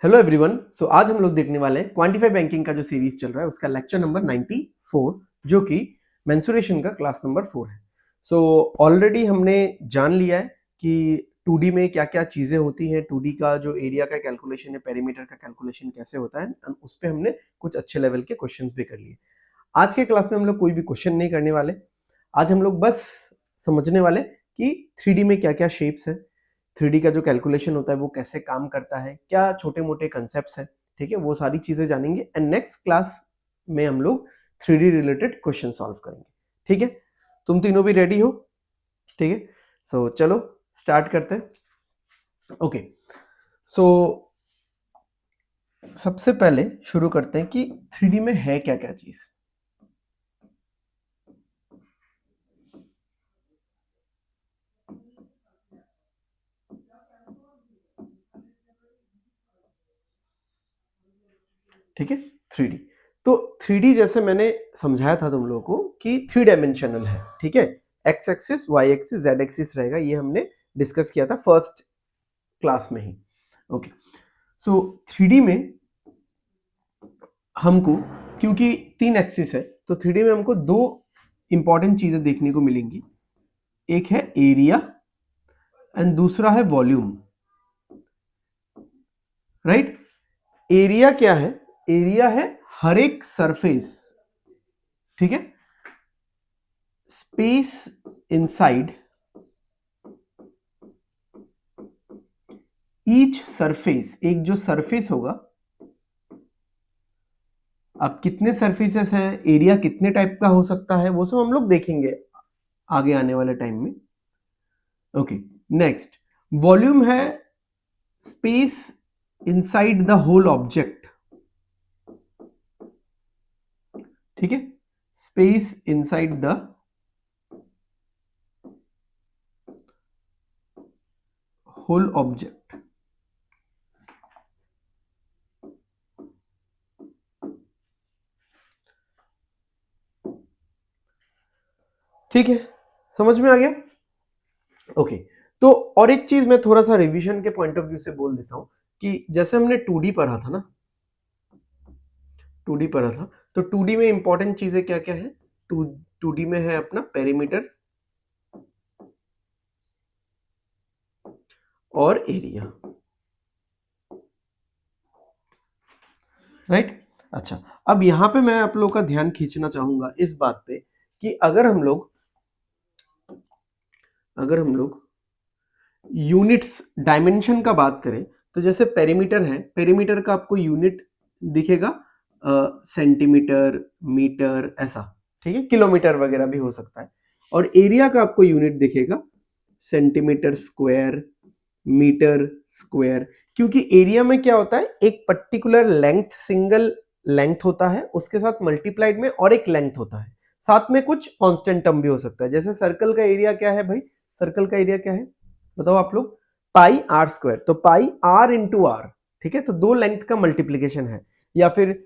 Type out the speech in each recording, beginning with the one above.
Hello everyone. सो आज हम लोग देखने वाले हैं क्वांटिफाई बैंकिंग का जो सीरीज चल रहा है उसका लेक्चर नंबर 94 जो कि मेंसुरेशन का क्लास नंबर 4 है। सो ऑलरेडी हमने जान लिया है कि 2D में क्या क्या चीजें होती हैं, 2D का जो एरिया का कैलकुलेशन है, पेरीमीटर का कैलकुलेशन कैसे होता है, उस पर हमने कुछ अच्छे लेवल के क्वेश्चंस भी कर लिए। आज के क्लास में हम लोग कोई भी क्वेश्चन नहीं करने वाले। आज हम लोग बस समझने वाले कि 3D में क्या क्या शेप्स है, 3D का जो कैलकुलेशन होता है वो कैसे काम करता है, क्या छोटे मोटे कंसेप्ट्स हैं, ठीक है, वो सारी चीजें जानेंगे। एंड नेक्स्ट क्लास में हम लोग 3D रिलेटेड क्वेश्चन सॉल्व करेंगे। ठीक है, तुम तीनों भी रेडी हो? ठीक है, सो चलो स्टार्ट करते हैं। ओके, सो सबसे पहले शुरू करते हैं कि 3D में है क्या क्या चीज। ठीक है, 3D। तो 3D जैसे मैंने समझाया था तुम लोगों को कि 3 डायमेंशनल है। ठीक है, X axis, Y axis, Z axis रहेगा, ये हमने डिस्कस किया था फर्स्ट क्लास में ही। ओके, सो 3D में हमको, क्योंकि 3 एक्सिस है तो 3D में हमको दो इंपॉर्टेंट चीजें देखने को मिलेंगी। एक है एरिया एंड दूसरा है वॉल्यूम। राइट, एरिया क्या है? एरिया है हर एक सरफेस, ठीक है, स्पेस इनसाइड ईच सरफेस। एक जो सरफेस होगा, अब कितने सरफेसेस हैं, एरिया कितने टाइप का हो सकता है, वो सब हम लोग देखेंगे आगे आने वाले टाइम में। ओके, नेक्स्ट वॉल्यूम है space inside the whole object. ठीक है, space inside the whole object. ठीक है, समझ में आ गया? ओके, तो और एक चीज मैं थोड़ा सा रिवीजन के पॉइंट ऑफ व्यू से बोल देता हूं कि जैसे हमने 2D पढ़ा था ना, 2D पढ़ा था, तो 2D में इंपॉर्टेंट चीजें क्या क्या है? 2D में है अपना पेरीमीटर और एरिया। राइट, अच्छा, अब यहां पे मैं आप लोगों का ध्यान खींचना चाहूंगा इस बात पे कि अगर हम लोग यूनिट्स डायमेंशन का बात करें तो जैसे पेरीमीटर है, पेरीमीटर का आपको यूनिट दिखेगा सेंटीमीटर, मीटर, ऐसा। ठीक है, किलोमीटर वगैरह भी हो सकता है। और एरिया का आपको यूनिट दिखेगा सेंटीमीटर स्क्वायर, मीटर स्क्वायर। क्योंकि एरिया में क्या होता है, एक पर्टिकुलर लेंथ, सिंगल लेंथ होता है, उसके साथ मल्टीप्लाइड में और एक लेंथ होता है, साथ में कुछ कांस्टेंट टर्म भी हो सकता है। जैसे सर्कल का एरिया क्या है भाई? सर्कल का एरिया क्या है बताओ आप लोग? पाई आर स्क्वायर। तो पाई आर इंटू आर, ठीक है, तो दो लेंथ का मल्टीप्लीकेशन है। या फिर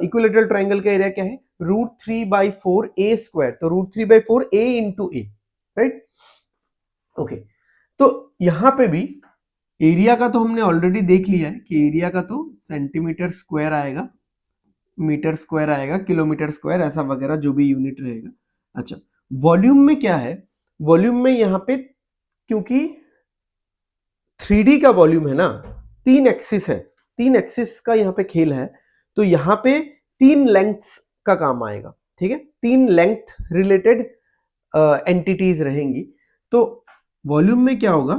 इक्विलेटरल ट्राइंगल का एरिया क्या है? √3/4 ए स्क्वायर। तो √3/4 ए इंटू ए। राइट, ओके, तो यहां पे भी एरिया का तो हमने ऑलरेडी देख लिया है कि एरिया का तो सेंटीमीटर स्क्वायर आएगा, मीटर स्क्वायर आएगा, किलोमीटर स्क्वायर, ऐसा वगैरह जो भी यूनिट रहेगा। अच्छा, वॉल्यूम में क्या है? वॉल्यूम में यहां पे, क्योंकि 3D का वॉल्यूम है ना, 3 एक्सिस है, 3 एक्सिस का यहाँ पे खेल है, तो यहाँ पे 3 लेंथ्स का काम आएगा। ठीक है, 3 लेंथ रिलेटेड एंटिटीज रहेंगी। तो वॉल्यूम में क्या होगा?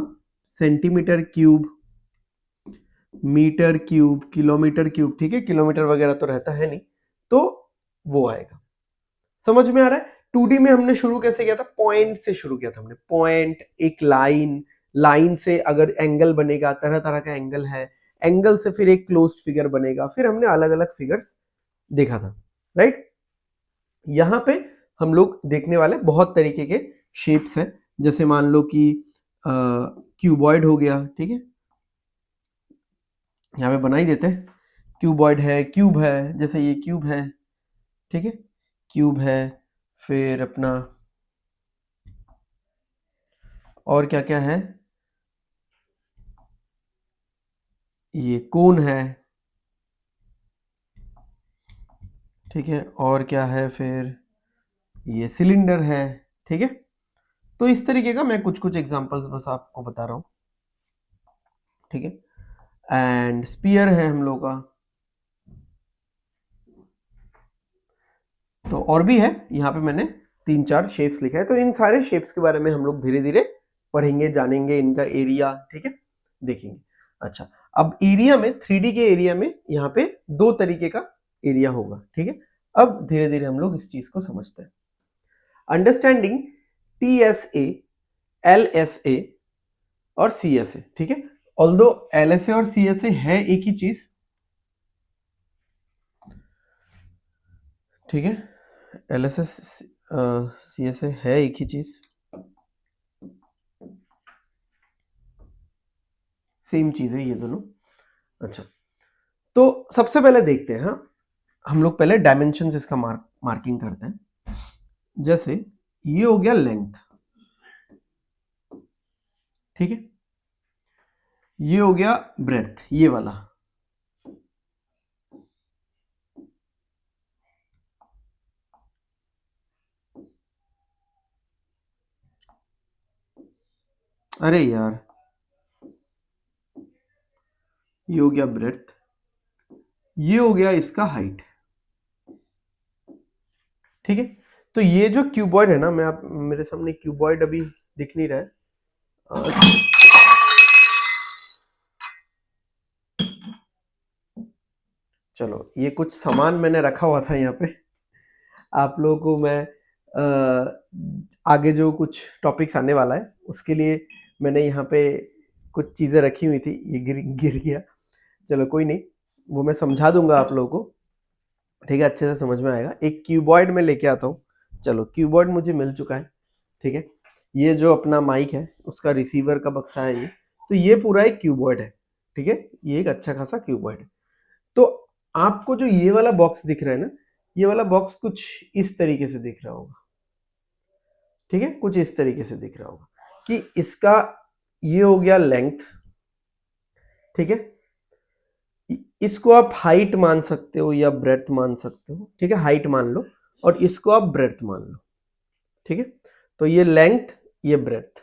Centimetre cube, metre cube, kilometre cube. ठीक है, किलोमीटर वगैरह तो रहता है नहीं, तो वो आएगा। समझ में आ रहा है? 2D में हमने शुरू कैसे किया था? पॉइंट से शुरू किया था हमने, पॉइंट, एक लाइन, लाइन से अगर एंगल बनेगा, तरह तरह का एंगल है, एंगल से फिर एक क्लोज्ड फिगर बनेगा, फिर हमने अलग अलग फिगर्स देखा था। राइट, यहां पे हम लोग देखने वाले बहुत तरीके के शेप्स हैं। जैसे मान लो कि क्यूबॉइड हो गया। ठीक है, यहाँ पे बना ही देते हैं, क्यूबॉइड है, क्यूब है, जैसे ये क्यूब है। ठीक है, क्यूब है, फिर अपना और क्या क्या है? ये कोन है, ठीक है, और क्या है फिर, ये सिलेंडर है, ठीक है। तो इस तरीके का मैं कुछ कुछ एग्जांपल्स बस आपको बता रहा हूँ, ठीक है। एंड स्पीयर है हम लोग का, तो और भी है, यहाँ पे मैंने 3-4 शेप्स लिखा है, तो इन सारे शेप्स के बारे में हम लोग धीरे धीरे पढ़ेंगे, जानेंगे, इनका एरिया, ठीक है, देखेंगे। अच्छा, अब एरिया में, 3D के एरिया में यहाँ पे 2 तरीके का एरिया होगा, ठीक है। अब धीरे धीरे हम लोग इस चीज को समझते हैं। अंडरस्टैंडिंग TSA, LSA और CSA, ठीक है। ऑल्दो LSA और CSA है एक ही चीज, ठीक है, LSA CSA है एक ही चीज, सेम चीज है ये दोनों। अच्छा, तो सबसे पहले देखते हैं, हाँ, हम लोग पहले डायमेंशंस इसका मार्किंग करते हैं। जैसे ये हो गया लेंथ, ठीक है, ये हो गया ब्रेड्थ, ये वाला, अरे यार, ये हो गया ब्रेड्थ, ये हो गया इसका हाइट, ठीक है। तो ये जो क्यूबॉइड है ना, मैं आप मेरे सामने क्यूबॉइड अभी दिख नहीं रहा है, चलो, ये कुछ सामान मैंने रखा हुआ था यहाँ पे, आप लोगों को मैं आगे जो कुछ टॉपिक्स आने वाला है उसके लिए मैंने यहाँ पे कुछ चीज़ें रखी हुई थी, ये गिर गया, चलो कोई नहीं, वो मैं समझा दूंगा आप लोगों को, ठीक है, अच्छे से समझ में आएगा। एक क्यूबॉइड में लेके आता हूँ, चलो क्यूबॉइड मुझे मिल चुका है, ठीक है। ये जो अपना माइक है उसका रिसीवर का बक्सा है ये, तो ये पूरा एक क्यूबॉइड है, ठीक है, ये एक अच्छा खासा क्यूबॉइड है। तो आपको जो ये वाला बॉक्स दिख रहा है ना, ये वाला बॉक्स कुछ इस तरीके से दिख रहा होगा, ठीक है, कुछ इस तरीके से दिख रहा होगा कि इसका ये हो गया लेंथ, ठीक है, इसको आप हाइट मान सकते हो या ब्रेड्थ मान सकते हो, ठीक है, हाइट मान लो और इसको आप ब्रेड्थ मान लो, ठीक है। तो ये लेंथ, ये ब्रेड्थ,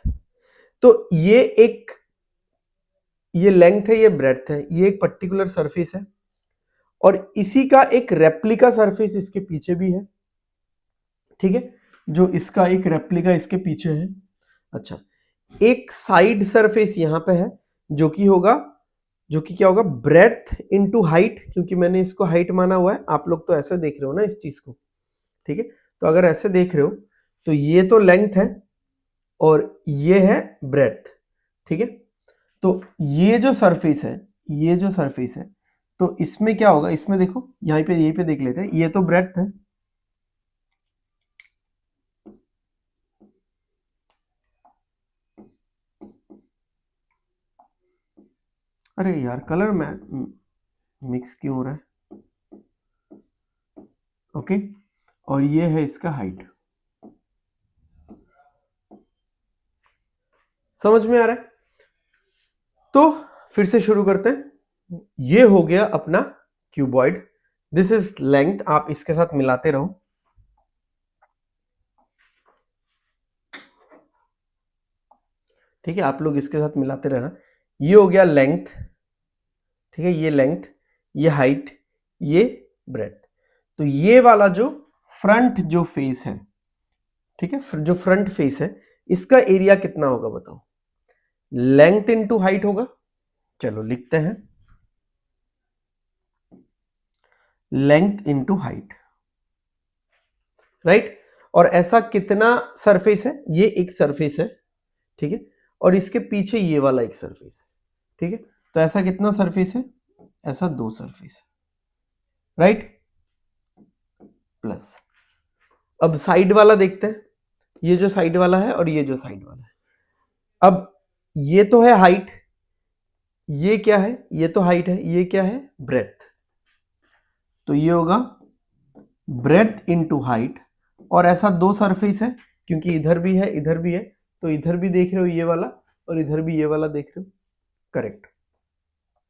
तो ये लेंथ है, ये ब्रेड्थ है, ये एक पर्टिकुलर सरफेस है और इसी का एक रेप्लिका सरफेस इसके पीछे भी है, ठीक है, जो इसका एक रेप्लिका इसके पीछे है। अच्छा, एक साइड सरफेस यहां पे है जो कि होगा, जो कि क्या होगा, ब्रेड्थ इनटू हाइट, क्योंकि मैंने इसको हाइट माना हुआ है, आप लोग तो ऐसे देख रहे हो ना इस चीज को, ठीक है। तो अगर ऐसे देख रहे हो तो ये तो लेंथ है और ये है ब्रेड्थ, ठीक है। तो ये जो सरफेस है, ये जो सरफेस है, तो इसमें क्या होगा, इसमें देखो, यहीं पे, यहीं पे देख लेते हैं, ये तो ब्रेड्थ है, अरे यार कलर में मिक्स क्यों हो रहा है, ओके, और ये है इसका हाइट, समझ में आ रहा है। तो फिर से शुरू करते हैं, ये हो गया अपना क्यूबॉइड, दिस इज लेंथ, आप इसके साथ मिलाते रहो, ठीक है, आप लोग इसके साथ मिलाते रहना। ये हो गया लेंथ, ठीक है, ये लेंथ, ये हाइट, ये ब्रेड्थ। तो ये वाला जो फ्रंट जो फेस है, ठीक है, जो फ्रंट फेस है, इसका एरिया कितना होगा बताओ, लेंथ इनटू हाइट होगा, चलो लिखते हैं, लेंथ इनटू हाइट, राइट। और ऐसा कितना सरफेस है, ये एक सरफेस है, ठीक है, और इसके पीछे ये वाला एक सरफेस है, ठीक है। तो ऐसा कितना सरफेस है, ऐसा 2 सरफेस है, राइट, प्लस। अब साइड वाला देखते हैं, ये जो साइड वाला है और ये जो साइड वाला है, अब ये तो है हाइट, ये क्या है, ये तो हाइट है, ये क्या है, ब्रेड्थ, तो ये होगा ब्रेड्थ इनटू हाइट, और ऐसा 2 सरफेस है क्योंकि इधर भी है इधर भी है, तो इधर भी देख रहे हो ये वाला और इधर भी ये वाला देख रहे हो, करेक्ट।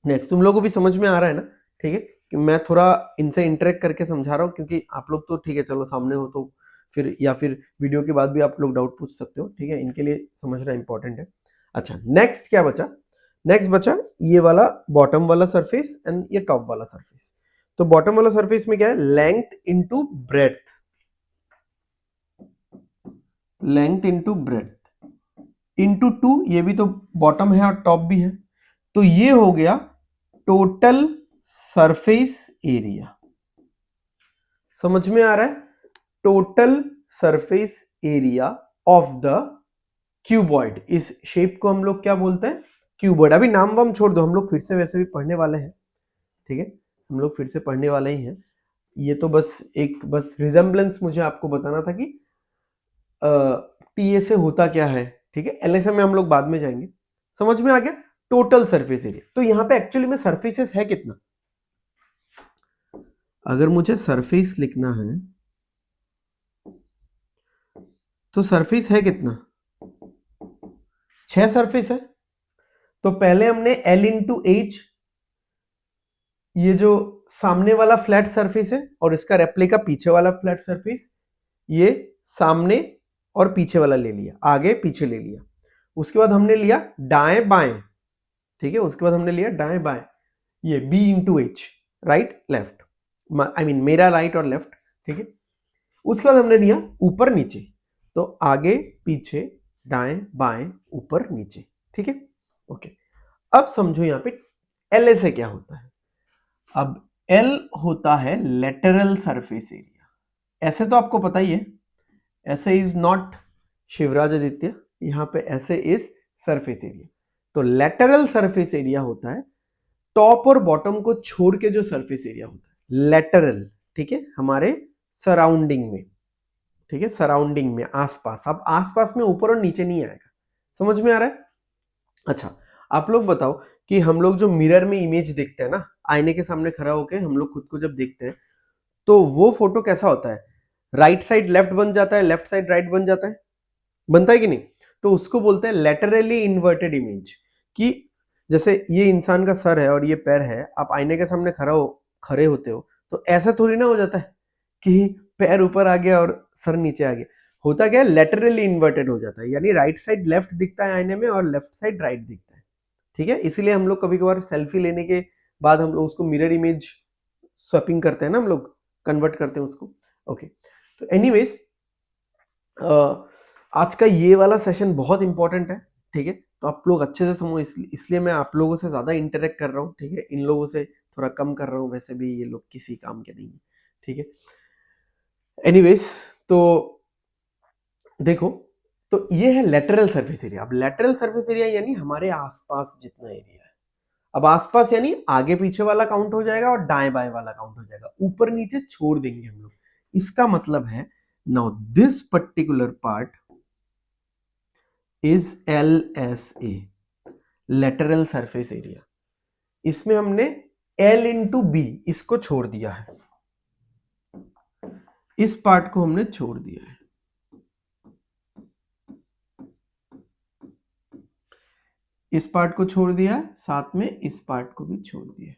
नेक्स्ट, तुम लोगों को भी समझ में आ रहा है ना? ठीक है, कि मैं थोड़ा इनसे इंटरेक्ट करके समझा रहा हूँ, क्योंकि आप लोग तो ठीक है चलो सामने हो तो फिर, या फिर वीडियो के बाद भी आप लोग डाउट पूछ सकते हो, ठीक है, इनके लिए समझना इंपॉर्टेंट है। अच्छा, नेक्स्ट क्या बचा? नेक्स्ट बचा ये वाला बॉटम वाला सरफेस एंड ये टॉप वाला सरफेस। तो बॉटम वाला सरफेस में क्या है? Length into breadth, length into breadth into 2, ये भी तो बॉटम है और टॉप भी है, तो ये हो गया टोटल सरफेस एरिया। समझ में आ रहा है? Total surface area of the cuboid. इस शेप को हम लोग क्या बोलते हैं? क्यूबॉइड। अभी नाम वाम छोड़ दो, हम लोग फिर से वैसे भी पढ़ने वाले हैं, ठीक है, हम लोग फिर से पढ़ने वाले ही हैं। ये तो बस रिजेम्बलेंस मुझे आपको बताना था कि टीए से होता क्या है, ठीक है, एलएसए में हम लोग बाद में जाएंगे। समझ में आ गया? Total surface area. तो यहां पे एक्चुअली में सरफेसेस है कितना? अगर मुझे सरफेस लिखना है तो सरफेस है कितना? 6 सरफेस है। तो पहले हमने L इंटू एच, ये जो सामने वाला फ्लैट सरफेस है और इसका रेप्लिका पीछे वाला फ्लैट सरफेस, ये सामने और पीछे वाला ले लिया, आगे पीछे ले लिया। उसके बाद हमने लिया दाएं बाएं, ठीक है, उसके बाद हमने लिया दाएं बाएं, ये B into H, right left, I mean मेरा राइट और लेफ्ट, ठीक है। उसके बाद हमने लिया ऊपर नीचे, तो आगे पीछे दाएं बाएं ऊपर नीचे, ठीक है, ओके। अब समझो यहां पे एल से क्या होता है। अब एल होता है लेटरल सरफेस एरिया। ऐसे तो आपको पता ही है, ऐसे इज नॉट शिवराज आदित्य, यहां पे ऐसे इज सरफेस एरिया। तो लेटरल सरफेस एरिया होता है टॉप और बॉटम को छोड़ के जो सरफेस एरिया होता है, लेटरल, ठीक है, हमारे सराउंडिंग में, ठीक है, सराउंडिंग में, आसपास। अब आसपास में ऊपर और नीचे नहीं आएगा। समझ में आ रहा है? अच्छा, आप लोग बताओ कि हम लोग जो मिरर में इमेज देखते हैं ना, आईने के सामने खड़ा होके हम लोग खुद को जब देखते हैं, तो वो फोटो कैसा होता है? राइट साइड लेफ्ट बन जाता है, लेफ्ट साइड राइट बन जाता है, बनता है कि नहीं? तो उसको बोलते हैं लेटरली इन्वर्टेड इमेज। कि जैसे ये इंसान का सर है और ये पैर है, आप आईने के सामने खड़े होते हो, तो ऐसा थोड़ी ना हो जाता है कि पैर ऊपर आ गया और सर नीचे आ गया। होता क्या है? लेटरली इन्वर्टेड हो जाता है, यानी राइट साइड लेफ्ट दिखता है आईने में और लेफ्ट साइड राइट दिखता है, ठीक है। इसीलिए हम लोग कभी कभार सेल्फी लेने के बाद हम लोग उसको मिरर इमेज स्वैपिंग करते हैं ना, हम लोग कन्वर्ट करते हैं उसको, ओके। तो एनीवेज, आज का ये वाला सेशन बहुत इंपॉर्टेंट है, ठीक है, तो आप लोग अच्छे से समझो, इसलिए मैं आप लोगों से ज्यादा इंटरेक्ट कर रहा हूँ, ठीक है, इन लोगों से थोड़ा कम कर रहा हूँ, वैसे भी ये लोग किसी काम के नहीं है, ठीक है। एनीवेज, तो देखो, तो ये है लेटरल सरफेस एरिया। अब लेटरल सरफेस एरिया यानी हमारे आसपास जितना एरिया है। अब आसपास यानी आगे पीछे वाला काउंट हो जाएगा और दाएं बाएं वाला काउंट हो जाएगा, ऊपर नीचे छोड़ देंगे हम लोग। इसका मतलब है now this particular part is LSA, lateral surface area. इसमें हमने L इंटू बी इसको छोड़ दिया है, इस पार्ट को हमने छोड़ दिया है, इस पार्ट को छोड़ दिया है, साथ में इस पार्ट को भी छोड़ दिया है।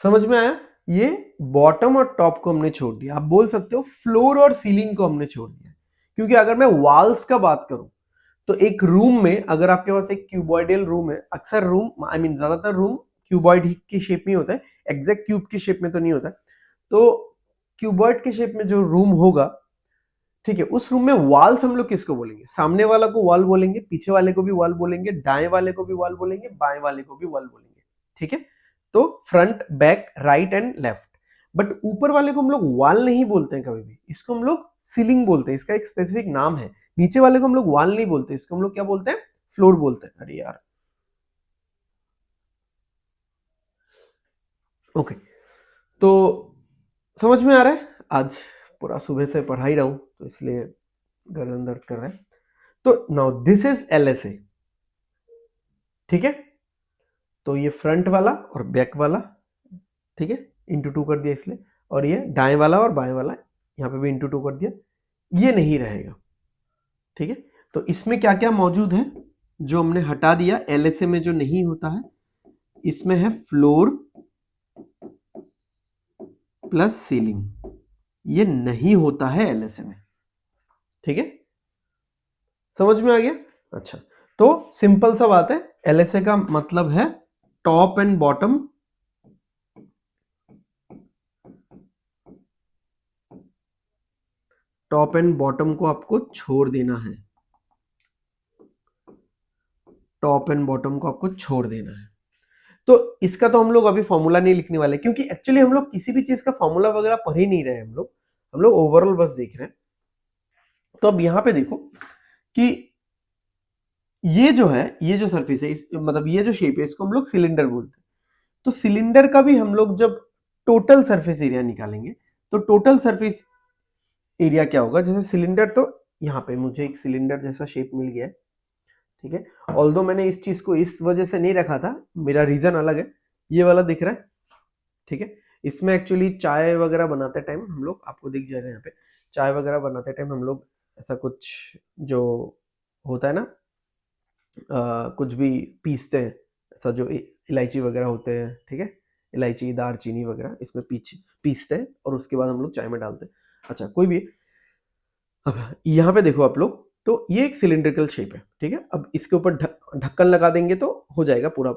समझ में आया? ये बॉटम और टॉप को हमने छोड़ दिया। आप बोल सकते हो फ्लोर और सीलिंग को हमने छोड़ दिया, क्योंकि अगर मैं वॉल्स का बात करूं, तो एक रूम में अगर आपके पास एक क्यूबॉइडल रूम है, अक्सर रूम, आई मीन ज्यादातर रूम क्यूबॉइड की शेप में होता है, एग्जैक्ट क्यूब की शेप में तो नहीं होता है। तो क्यूबॉइड की शेप में जो रूम होगा, ठीक है, उस रूम में वॉल्स हम लोग किसको बोलेंगे? सामने वाला को वॉल बोलेंगे, पीछे वाले को भी वॉल बोलेंगे, दाएं वाले को भी वॉल बोलेंगे, बाएं वाले को भी वॉल बोलेंगे, ठीक है। तो front back right and left. But ऊपर वाले को हम लोग वॉल नहीं बोलते हैं कभी भी, इसको हम लोग सीलिंग बोलते हैं, इसका एक स्पेसिफिक नाम है। नीचे वाले को हम लोग वॉल नहीं बोलते, इसको हम लोग क्या बोलते हैं? फ्लोर बोलते हैं। अरे यार, ओके, तो समझ में आ रहा है? आज पूरा सुबह से पढ़ा ही रहा हूं, तो इसलिए गर्दन दर्द कर रहा है। तो नाउ दिस इज LSA, ठीक है। तो ये फ्रंट वाला और बैक वाला, ठीक है, इंटू 2 कर दिया इसलिए, और ये दाएं वाला और बाएं वाला यहाँ पे भी इंटू 2 कर दिया, ये नहीं रहेगा, ठीक है। तो इसमें क्या क्या मौजूद है? जो हमने हटा दिया एलएसए में जो नहीं होता है, इसमें है फ्लोर प्लस सीलिंग, ये नहीं होता है एलएसए में। ठीक है, समझ में आ गया? अच्छा, तो सिंपल सा बात है, एलएसए का मतलब है top and bottom top and bottom को आपको छोड़ देना है, टॉप एंड बॉटम को आपको छोड़ देना है। तो इसका तो हम लोग अभी फॉर्मूला नहीं लिखने वाले, क्योंकि एक्चुअली हम लोग किसी भी चीज का फॉर्मूला वगैरह पढ़ ही नहीं रहे, हम लोग ओवरऑल बस देख रहे हैं। तो अब यहां पे देखो कि ये जो है, ये जो सरफेस है, इस मतलब ये जो शेप है, इसको हम लोग सिलेंडर बोलते हैं। तो सिलेंडर का भी हम लोग जब टोटल सरफेस एरिया निकालेंगे, तो टोटल सरफेस एरिया क्या होगा? जैसे सिलेंडर, तो यहाँ पे मुझे एक सिलेंडर जैसा शेप मिल गया है, ठीक है। ऑल्दो मैंने इस चीज को इस वजह से नहीं रखा था, मेरा रीजन अलग है। ये वाला दिख रहा है, ठीक है। इसमें एक्चुअली चाय वगैरह बनाते टाइम हम लोग, आपको दिख जाएगा यहाँ पे, चाय वगैरह बनाते टाइम हम लोग ऐसा कुछ जो होता है ना, कुछ भी पीसते हैं, ऐसा जो इलायची वगैरह होते हैं, ठीक है, इलायची दालचीनी वगैरह इसमें पीसते हैं और उसके बाद हम लोग चाय में डालते हैं। अच्छा, कोई भी, अब यहाँ पे देखो आप लोग, तो ये एक सिलिंड्रिकल शेप है, ठीक है। अब इसके ऊपर ढक्कन लगा देंगे तो हो जाएगा पूरा।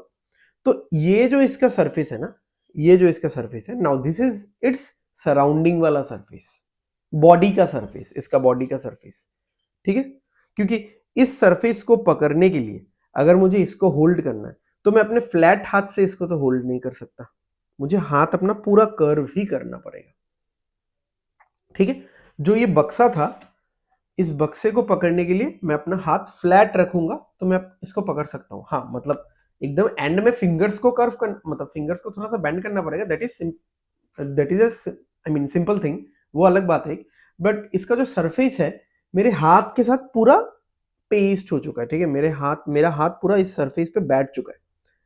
तो ये जो इसका सरफेस है ना, ये जो इसका सरफेस है, now this is its surrounding वाला सरफेस, बॉडी का सरफेस, इसका बॉडी का सरफेस, ठीक है। क्योंकि इस सरफेस को पकड़ने के लिए अगर मुझे इसको होल्ड करना है, तो मैं अपने फ्लैट हाथ से इसको तो होल्ड नहीं कर सकता, मुझे हाथ अपना पूरा कर्व ही करना पड़ेगा, ठीक है। जो ये बक्सा था, इस बक्से को पकड़ने के लिए मैं अपना हाथ फ्लैट रखूंगा तो मैं इसको पकड़ सकता हूं। हाँ, मतलब एकदम एंड में फिंगर्स को कर्व कर, मतलब फिंगर्स को थोड़ा सा बेंड करना पड़ेगा, that is I mean simple thing, वो अलग बात है। बट इसका जो सरफेस है मेरे हाथ के साथ पूरा पेस्ट हो चुका है, ठीक है। मेरा हाथ पूरा इस सरफेस पे बैठ चुका है,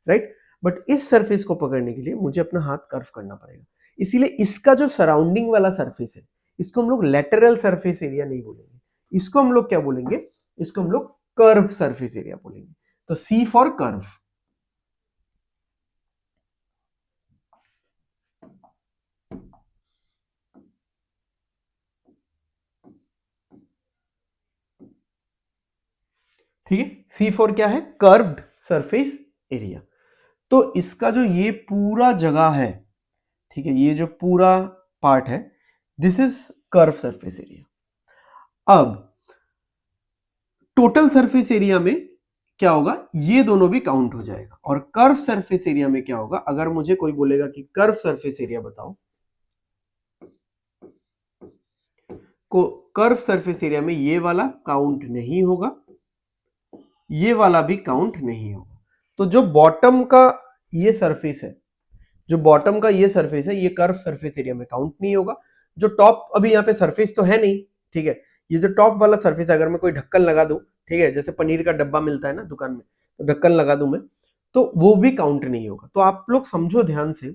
राइट। बट इस सरफेस को पकड़ने के लिए मुझे अपना हाथ कर्व करना पड़ेगा, इसीलिए इसका जो सराउंडिंग वाला सरफेस है, इसको हम लोग लेटरल सरफेस एरिया नहीं बोलेंगे, इसको हम लोग क्या बोलेंगे? इसको हम लोग कर्व सरफेस एरिया बोलेंगे। तो सी फॉर कर्व, ठीक है। सी फॉर क्या है? Curved surface area. तो इसका जो ये पूरा जगह है, ठीक है, ये जो पूरा पार्ट है, this is curve surface area. अब टोटल सरफेस एरिया में क्या होगा? ये दोनों भी काउंट हो जाएगा। और कर्व सरफेस एरिया में क्या होगा? अगर मुझे कोई बोलेगा कि कर्व सरफेस एरिया बताओ, को कर्व सरफेस एरिया में ये वाला काउंट नहीं होगा, ये वाला भी काउंट नहीं होगा। तो जो बॉटम का ये सरफेस है, जो बॉटम का ये सरफेस है, ये कर्व सरफेस एरिया में काउंट नहीं होगा। जो टॉप, अभी यहाँ पे सरफेस तो है नहीं, ठीक है, ये जो टॉप वाला सरफेस है, अगर मैं कोई ढक्कन लगा दूं, ठीक है, जैसे पनीर का डब्बा मिलता है ना दुकान में, तो ढक्कन लगा दूं मैं, तो वो भी काउंट नहीं होगा। तो आप लोग समझो ध्यान से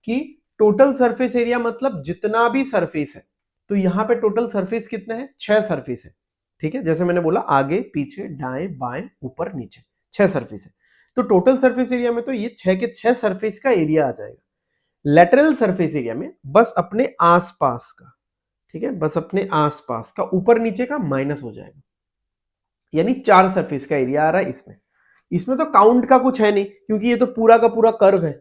कि टोटल सरफेस एरिया मतलब जितना भी सरफेस है, तो यहाँ पे टोटल सरफेस कितने हैं? 6 सरफेस है, ठीक है। जैसे मैंने बोला, आगे पीछे दाएं बाएं ऊपर नीचे 6 सरफेस है। तो टोटल सरफेस एरिया में तो ये 6 के 6 सरफेस का एरिया आ जाएगा। लेटरल सरफेस एरिया में बस अपने आसपास का, ठीक है, बस अपने आसपास का, ऊपर नीचे का माइनस हो जाएगा, यानी 4 सरफेस का एरिया आ रहा है इसमें। इसमें तो काउंट का कुछ है नहीं, क्योंकि ये तो पूरा का पूरा कर्व है।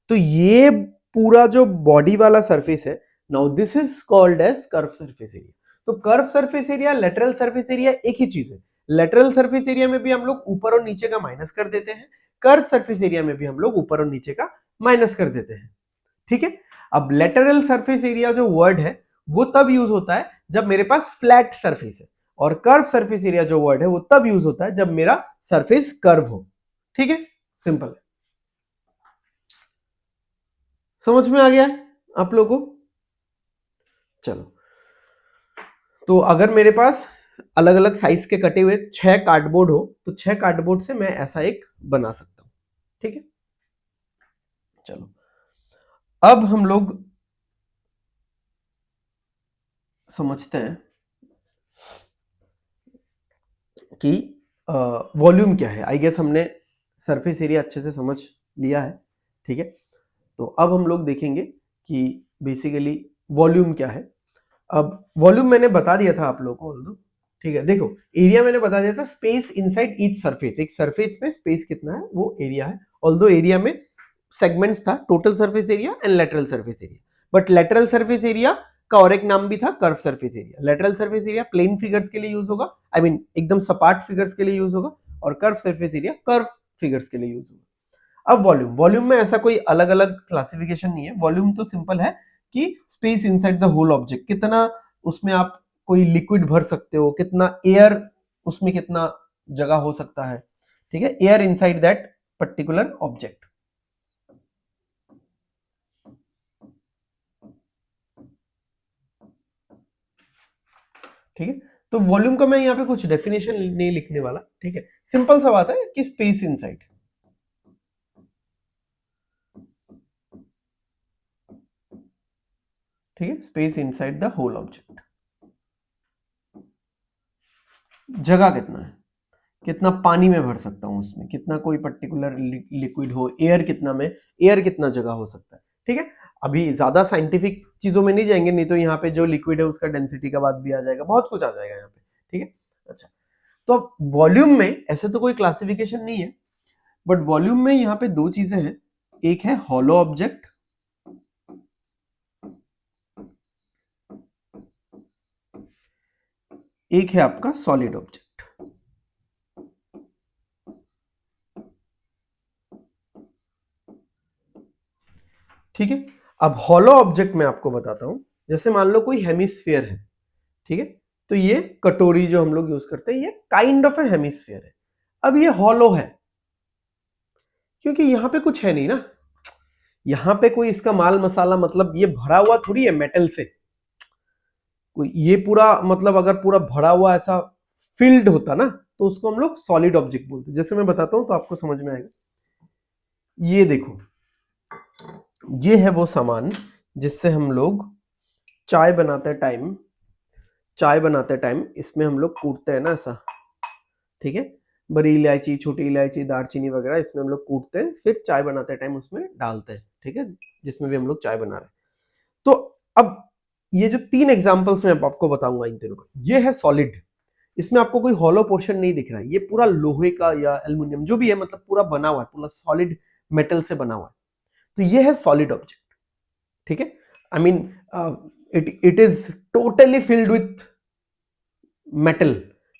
तो ये पूरा जो बॉडी वाला सरफेस है, now this is called as curve surface area. तो curve surface area, lateral surface area एक ही चीज है। लेटरल सरफेस एरिया में भी हम लोग ऊपर और नीचे का माइनस कर देते हैं, कर्व सरफेस एरिया में भी हम लोग ऊपर और नीचे का माइनस कर देते हैं, ठीक है। अब लेटरल सरफेस एरिया जो वर्ड है, वो तब यूज होता है जब मेरे पास फ्लैट सरफेस है, और कर्व सरफेस एरिया जो वर्ड है वो तब यूज होता है जब मेरा सरफेस कर्व हो, ठीक है। सिंपल है, समझ में आ गया है आप लोगों को? चलो, तो अगर मेरे पास अलग अलग साइज के कटे हुए 6 कार्डबोर्ड हो, तो 6 कार्डबोर्ड से मैं ऐसा एक बना सकता हूं, ठीक है। चलो, अब हम लोग समझते हैं कि वॉल्यूम क्या है। आई गेस हमने सरफेस एरिया अच्छे से समझ लिया है, ठीक है। तो अब हम लोग देखेंगे कि बेसिकली वॉल्यूम क्या है। अब वॉल्यूम मैंने बता दिया था आप लोगों को, ठीक है। देखो एरिया मैंने बता दिया था, स्पेस इनसाइड ईच सरफेस, एक सरफेस में स्पेस कितना है वो एरिया है। ऑल्दो एरिया में सेगमेंट्स था, total surface area and lateral surface area, but lateral surface area का और एक नाम भी था curve surface area. Lateral surface area plane figures के लिए यूज होगा, आई मीन एकदम सपाट फिगर्स के लिए यूज होगा, और curve surface area curve figures के लिए यूज होगा। अब वॉल्यूम, वॉल्यूम में ऐसा कोई अलग अलग क्लासिफिकेशन नहीं है। वॉल्यूम तो सिंपल है कि space inside the whole object, कितना उसमें आप कोई लिक्विड भर सकते हो, कितना एयर उसमें कितना जगह हो सकता है, ठीक है, air inside that particular object. ठीक है, तो वॉल्यूम का मैं यहाँ पे कुछ डेफिनेशन नहीं लिखने वाला, ठीक है। सिंपल सा बात है कि स्पेस इनसाइड, ठीक है, space inside the whole object. जगह कितना है, कितना पानी में भर सकता हूं उसमें, कितना कोई पर्टिकुलर लिक्विड हो, एयर कितना में, एयर कितना जगह हो सकता है, ठीक है। अभी ज्यादा साइंटिफिक चीजों में नहीं जाएंगे, नहीं तो यहाँ पे जो लिक्विड है उसका डेंसिटी का बात भी आ जाएगा, बहुत कुछ आ जाएगा यहाँ पे, ठीक है। अच्छा, तो अब वॉल्यूम में ऐसे तो कोई क्लासिफिकेशन नहीं है, बट वॉल्यूम में यहाँ पे दो चीजें हैं, एक है हॉलो ऑब्जेक्ट, एक है आपका सॉलिड ऑब्जेक्ट। ठीक है, अब हॉलो ऑब्जेक्ट में आपको बताता हूं, जैसे मान लो कोई हेमिस्फीयर है, ठीक है, तो ये कटोरी जो हम लोग यूज करते हैं ये काइंड ऑफ ए हेमिस्फीयर है। अब ये हॉलो है क्योंकि यहां पे कुछ है नहीं ना, यहां पे कोई इसका माल मसाला, मतलब ये भरा हुआ थोड़ी है मेटल से, कोई ये पूरा मतलब अगर पूरा भरा हुआ ऐसा फिल्ड होता ना तो उसको हम लोग सॉलिड ऑब्जेक्ट बोलते। जैसे मैं बताता हूं तो आपको समझ में आएगा। ये देखो, ये है वो सामान जिससे हम लोग चाय बनाते टाइम, चाय बनाते टाइम इसमें हम लोग कूटते हैं ना ऐसा, ठीक है, बड़ी इलायची, छोटी इलायची, दालचीनी वगैरह इसमें हम लोग कूटते हैं, फिर चाय बनाते टाइम उसमें डालते हैं, ठीक है, जिसमें भी हम लोग चाय बना रहे हैं। तो अब ये जो तीन एग्जांपल्स मैं आपको बताऊंगा इन तीनों का, ये है सॉलिड, इसमें आपको कोई हॉलो पोर्शन नहीं दिख रहा है, ये पूरा लोहे का या एल्युमिनियम जो भी है, मतलब पूरा बना हुआ है, पूरा सॉलिड मेटल से बना हुआ है, तो ये है सॉलिड ऑब्जेक्ट, ठीक है। I mean it is totally filled with metal,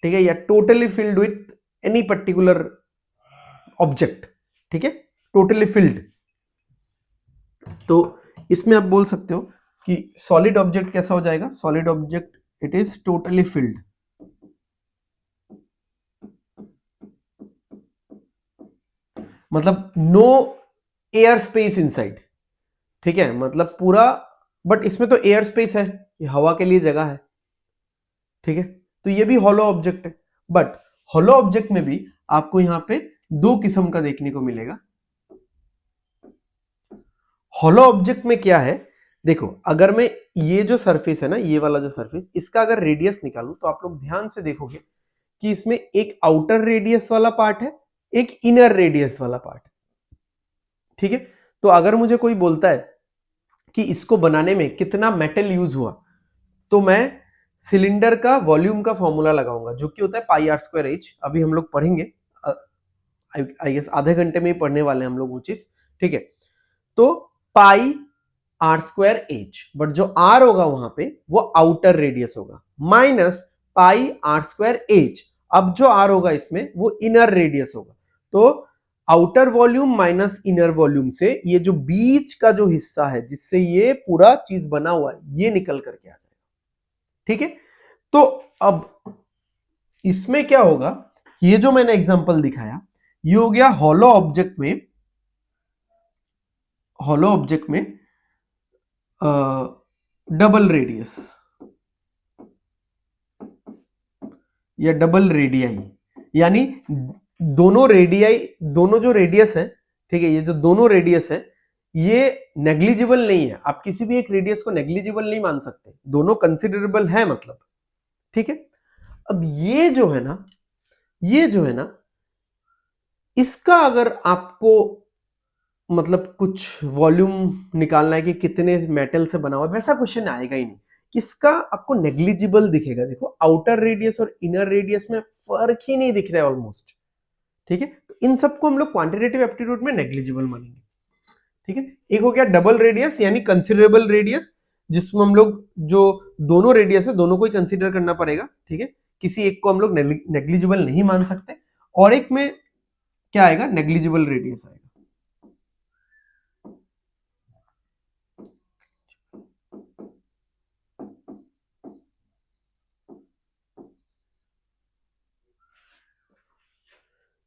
ठीक है, या totally filled with any particular object, ठीक है, टोटली फिल्ड। तो इसमें आप बोल सकते हो कि सॉलिड ऑब्जेक्ट कैसा हो जाएगा, solid object it is totally field, मतलब नो एयर स्पेस इनसाइड, ठीक है, मतलब पूरा, बट इसमें तो एयर स्पेस है, ये हवा के लिए जगह है, ठीक है, तो ये भी हॉलो ऑब्जेक्ट है। बट हॉलो ऑब्जेक्ट में भी आपको यहां पे दो किस्म का देखने को मिलेगा। हॉलो ऑब्जेक्ट में क्या है, देखो अगर मैं ये जो सरफेस है ना, ये वाला जो सरफेस, इसका अगर रेडियस निकालूं तो आप लोग ध्यान से देखोगे कि इसमें एक आउटर रेडियस वाला पार्ट है, एक इनर रेडियस वाला पार्ट है, ठीक है। तो अगर मुझे कोई बोलता है कि इसको बनाने में कितना मेटल यूज हुआ, तो मैं सिलेंडर का वॉल्यूम का फॉर्मूला लगाऊंगा जो कि होता है पाई आर स्क्वायर एच। अभी हम लोग पढ़ेंगे, आई गेस आधे घंटे में ही पढ़ने वाले हैं हम लोग वो चीज, ठीक है। तो pi r square h, but जो आर होगा वहां पे वो आउटर रेडियस होगा, minus pi r square h, अब जो आर होगा इसमें वो इनर रेडियस होगा। तो outer volume minus inner volume से ये जो बीच का जो हिस्सा है जिससे ये पूरा चीज बना हुआ है ये निकल करके आ जाएगा, ठीक है। तो अब इसमें क्या होगा, ये जो मैंने एग्जांपल दिखाया ये हो गया हॉलो ऑब्जेक्ट में, हॉलो ऑब्जेक्ट में डबल रेडियस या डबल रेडियाई, यानी दोनों रेडियाई, दोनों जो रेडियस है, ठीक है, ये जो दोनों रेडियस है ये नेग्लिजिबल नहीं है, आप किसी भी एक रेडियस को नेग्लिजिबल नहीं मान सकते, दोनों कंसिडरेबल है मतलब, ठीक है। अब ये जो है ना, ये जो है ना, इसका अगर आपको मतलब कुछ वॉल्यूम निकालना है कि कितने मेटल से बना हुआ है, वैसा क्वेश्चन आएगा ही नहीं। इसका आपको नेग्लिजिबल दिखेगा। देखो आउटर रेडियस और इनर रेडियस में फर्क ही नहीं दिख रहा है ऑलमोस्ट। ठीक है, तो इन सबको हम लोग क्वांटिटेटिव एप्टीट्यूड में नेग्लिजिबल मानेंगे। ठीक है, एक हो गया डबल रेडियस यानी कंसिडरेबल रेडियस, जिसमें हम लोग जो दोनों रेडियस है दोनों को ही कंसीडर करना पड़ेगा। ठीक है, किसी एक को हम लोग नेग्लिजिबल नहीं मान सकते। और एक में क्या आएगा, नेग्लिजिबल रेडियस आएगा।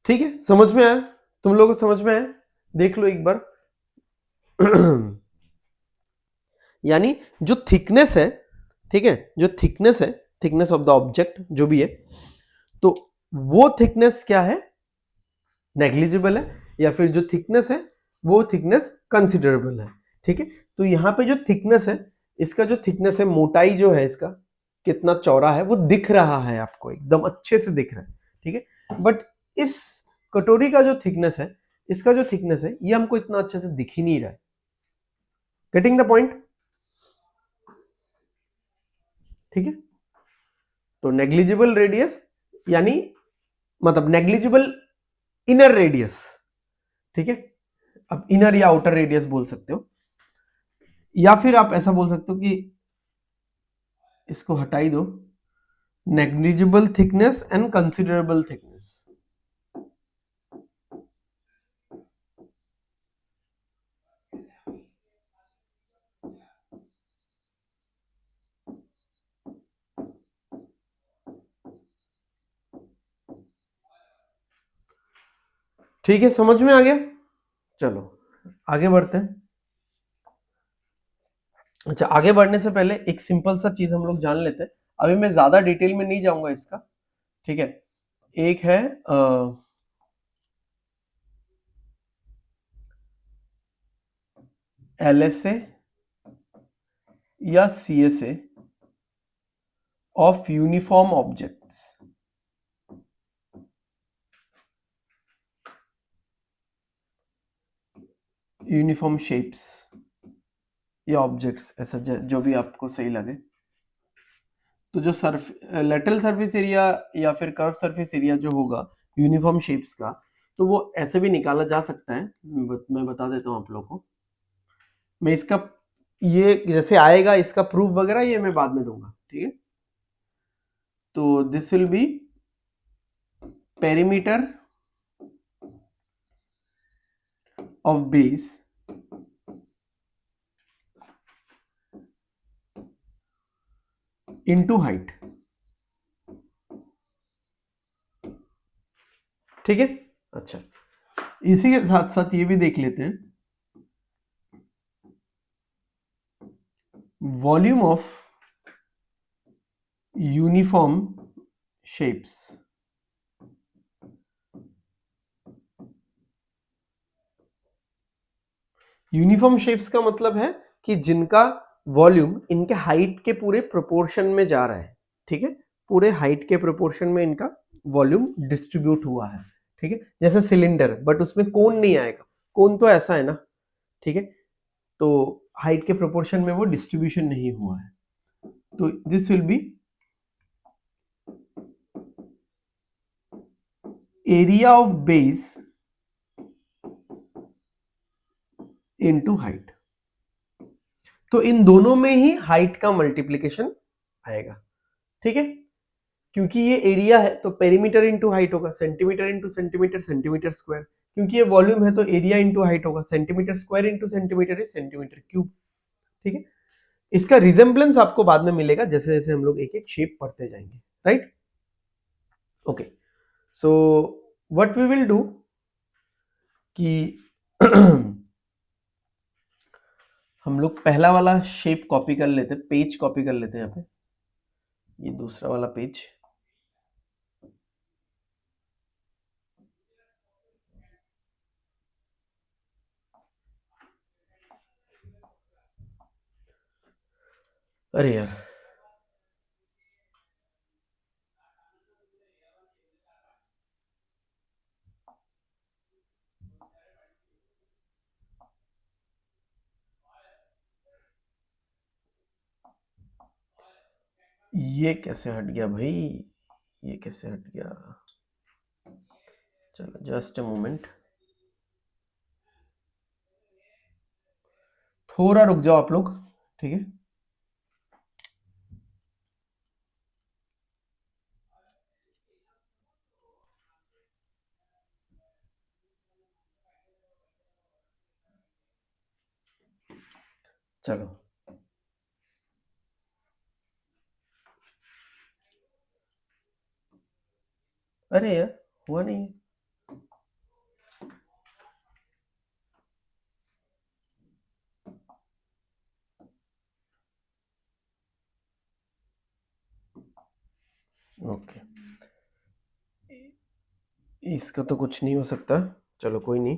ठीक है, समझ में आया? तुम लोगों को समझ में आया? देख लो एक बार। यानी जो थिकनेस है, ठीक है, जो थिकनेस है, थिकनेस ऑफ द ऑब्जेक्ट जो भी है, तो वो थिकनेस क्या है, नेग्लिजिबल है, या फिर जो थिकनेस है वो थिकनेस कंसिडरेबल है। ठीक है, तो यहां पे जो थिकनेस है, इसका जो थिकनेस है, मोटाई जो है इसका कितना चौड़ा है वो दिख रहा है आपको, एकदम अच्छे से दिख रहा है। ठीक है, बट इस कटोरी का जो थिकनेस है, इसका जो थिकनेस है, ये हमको इतना अच्छे से दिख ही नहीं रहा है। Getting the point? ठीक है, तो नेग्लिजिबल रेडियस यानी मतलब नेग्लिजिबल इनर रेडियस। ठीक है, अब इनर या आउटर रेडियस बोल सकते हो, या फिर आप ऐसा बोल सकते हो कि इसको हटा ही दो, negligible thickness and considerable thickness. ठीक है, समझ में आ गया? चलो आगे बढ़ते हैं। अच्छा, आगे बढ़ने से पहले एक सिंपल सा चीज हम लोग जान लेते हैं। अभी मैं ज्यादा डिटेल में नहीं जाऊंगा इसका। ठीक है, एक है LSA या CSA of uniform objects. Uniform shapes या ऑब्जेक्ट्स, ऐसा जो भी आपको सही लगे। तो जो लेटरल सरफेस एरिया या फिर कर्व सरफेस एरिया जो होगा यूनिफॉर्म शेप्स का, तो वो ऐसे भी निकाला जा सकता है। मैं बता देता हूँ आप लोगों को। मैं इसका ये जैसे आएगा इसका प्रूफ वगैरह ये मैं बाद में दूंगा। ठीक है, तो this will B perimeter of base into height. ठीक है, अच्छा, इसी के साथ साथ ये भी देख लेते हैं, volume of uniform shapes. Uniform shapes का मतलब है कि जिनका वॉल्यूम इनके हाइट के पूरे प्रोपोर्शन में जा रहा है। ठीक है, पूरे हाइट के प्रोपोर्शन में इनका वॉल्यूम डिस्ट्रीब्यूट हुआ है। ठीक है, जैसे सिलेंडर, बट उसमें कोन नहीं आएगा, कोन तो ऐसा है ना। ठीक है, तो हाइट के प्रोपोर्शन में वो डिस्ट्रीब्यूशन नहीं हुआ है। तो this will B area of base into height. तो इन दोनों में ही हाइट का मल्टीप्लीकेशन आएगा। ठीक है, क्योंकि ये एरिया है तो पेरीमीटर इंटू हाइट होगा, centimetre into centimetre, centimetre square. क्योंकि ये वॉल्यूम है तो एरिया इंटू हाइट होगा, centimetre square into centimetre is centimetre cube. ठीक है, इसका रिजेम्बलेंस आपको बाद में मिलेगा जैसे जैसे हम लोग एक एक शेप पढ़ते जाएंगे। Right, okay, so what we will do कि हम लोग पहला वाला शेप कॉपी कर लेते हैं, पेज कॉपी कर लेते हैं यहाँ पे, ये दूसरा वाला पेज। अरे यार, ये कैसे हट गया भाई, ये कैसे हट गया? चलो जस्ट अ मोमेंट, थोड़ा रुक जाओ आप लोग, ठीक है। चलो अरे यार हुआ नहीं है। ओके, इसका तो कुछ नहीं हो सकता, चलो कोई नहीं।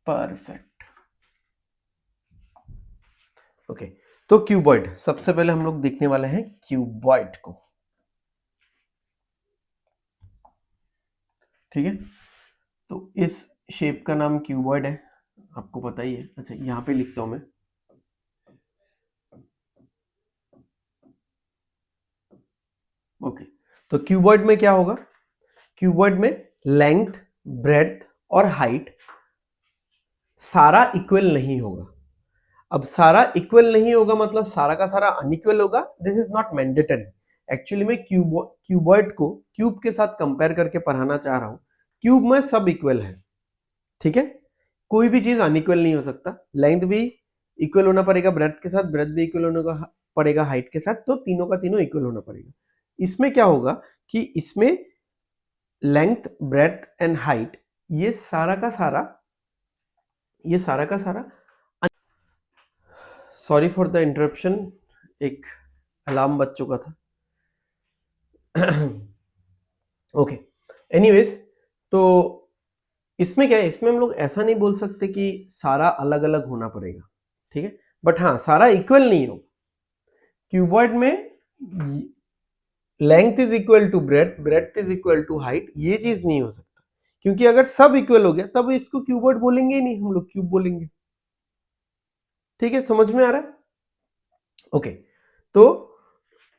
परफेक्ट। ओके, तो क्यूबॉइड सबसे पहले हम लोग देखने वाले हैं क्यूबॉइड को, ठीक है। तो इस शेप का नाम क्यूबॉइड है, आपको पता ही है। अच्छा यहां पे लिखता हूं मैं, ओके। तो क्यूबॉइड में क्या होगा, क्यूबॉइड में लेंथ, ब्रेड्थ और हाइट सारा इक्वल नहीं होगा। अब सारा इक्वल नहीं होगा मतलब सारा का सारा अनइक्वल होगा, this is not mandatory. Actually मैं क्यूबॉइड को क्यूब के साथ कंपेयर करके पढ़ाना चाह रहा हूं। क्यूब में सब इक्वल है, ठीक है, कोई भी चीज अनइक्वल नहीं हो सकता। लेंथ भी इक्वल होना पड़ेगा ब्रेड्थ के साथ, ब्रेड्थ भी इक्वल होना पड़ेगा हाइट के साथ, तो तीनों का तीनों इक्वल होना पड़ेगा। इसमें क्या होगा कि इसमें लेंथ, ब्रेड्थ एंड हाइट ये सारा का सारा, ये सारा का सारा, सॉरी फॉर द इंटरप्शन, एक अलार्म बज चुका था। ओके, एनीवेज, तो इसमें क्या है, इसमें हम लोग ऐसा नहीं बोल सकते कि सारा अलग अलग होना पड़ेगा, ठीक है, बट हाँ सारा इक्वल नहीं हो। क्यूबॉइड में length is equal to breadth, breadth is equal to height, ये चीज नहीं हो सकता, क्योंकि अगर सब इक्वल हो गया तब इसको क्यूबॉइड बोलेंगे ही नहीं, हम लोग क्यूब बोलेंगे। ठीक है, समझ में आ रहा है? ओके, तो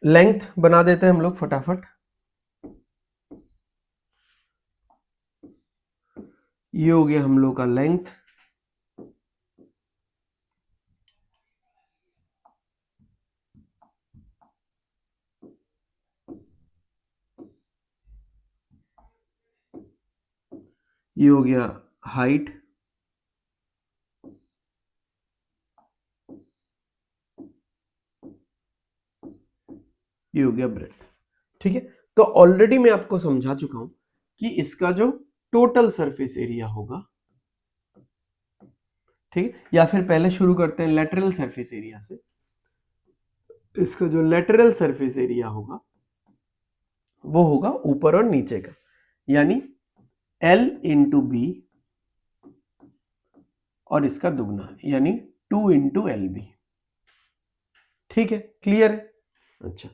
लेंथ बना देते हैं हम लोग फटाफट। ये हो गया हम लोग का लेंथ, ये हो गया हाइट, ये हो गया ब्रेड्थ, ठीक है। तो ऑलरेडी मैं आपको समझा चुका हूं कि इसका जो टोटल सरफेस एरिया होगा, ठीक है, या फिर पहले शुरू करते हैं लेटरल सरफेस एरिया से। इसका जो लेटरल सरफेस एरिया होगा वो होगा ऊपर और नीचे का, यानी L इंटू बी और इसका दुगना यानी 2 इंटू एल बी, ठीक है, क्लियर है? अच्छा,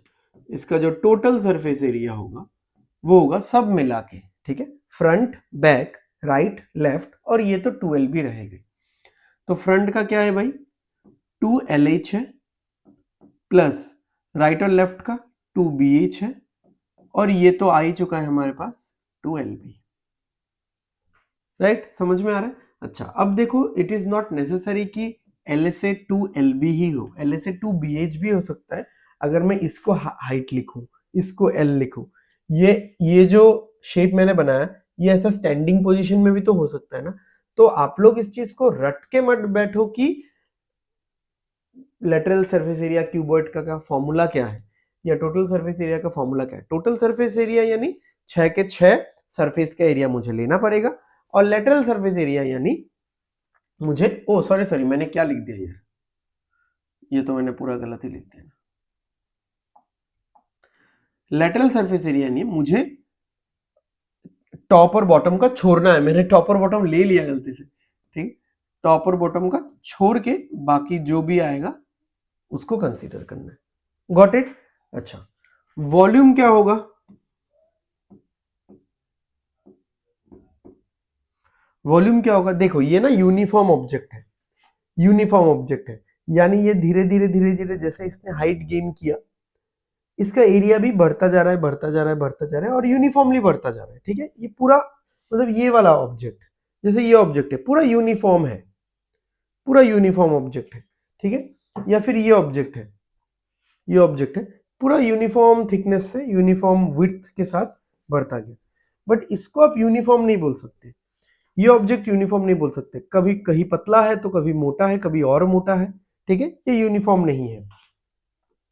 इसका जो टोटल सरफेस एरिया होगा वो होगा सब मिला के, ठीक है, फ्रंट, बैक, राइट, लेफ्ट और ये तो 2l भी रहेगा। तो फ्रंट का क्या है भाई, 2LH है, प्लस राइट और लेफ्ट का 2BH है, और ये तो आ ही चुका है हमारे पास 2LB, राइट, समझ में आ रहा है? अच्छा अब देखो, इट इज नॉट नेसेसरी कि L से 2LB ही हो, L से 2BH भी हो सकता है। अगर मैं इसको हाइट लिखूं, इसको L लिखूं, ये जो शेप मैंने बनाया ये ऐसा स्टैंडिंग पोजीशन में भी तो हो सकता है ना। तो आप लोग इस चीज को रट के मत बैठो कि लेटरल सरफेस एरिया क्यूबॉइड का फॉर्मूला क्या है या टोटल सरफेस एरिया का फॉर्मूला क्या है। टोटल सरफेस एरिया यानी 6 के 6 सरफेस का एरिया मुझे लेना पड़ेगा, और लेटरल सरफेस एरिया यानी मुझे, ओ सॉरी सॉरी मैंने क्या लिख दिया यार, ये तो मैंने पूरा गलत ही लिख दिया। लेटरल सरफेस एरिया यानी मुझे टॉप और बॉटम का छोड़ना है, मैंने टॉप और बॉटम ले लिया गलती से, ठीक, टॉप और बॉटम का छोड़ के बाकी जो भी आएगा उसको कंसीडर करना है। Got it? अच्छा, वॉल्यूम क्या होगा? वॉल्यूम क्या होगा? देखो ये ना यूनिफॉर्म ऑब्जेक्ट है, यूनिफॉर्म ऑब्जेक्ट है, यानी ये धीरे धीरे धीरे धीरे जैसे इसने हाइट गेन किया, इसका एरिया भी बढ़ता जा रहा है, बढ़ता जा रहा है, बढ़ता जा रहा है और यूनिफॉर्मली बढ़ता जा रहा है। ठीक है, ये पूरा मतलब ये वाला ऑब्जेक्ट, जैसे ये ऑब्जेक्ट है पूरा यूनिफॉर्म है, पूरा यूनिफॉर्म ऑब्जेक्ट है। ठीक है, या फिर ये ऑब्जेक्ट है, ये ऑब्जेक्ट है पूरा यूनिफॉर्म थिकनेस से, यूनिफॉर्म विड्थ के साथ बढ़ता गया। बट इसको आप यूनिफॉर्म नहीं बोल सकते, ये ऑब्जेक्ट यूनिफॉर्म नहीं बोल सकते, कभी कहीं पतला है तो कभी मोटा है, कभी और मोटा है। ठीक है, ये यूनिफॉर्म नहीं है।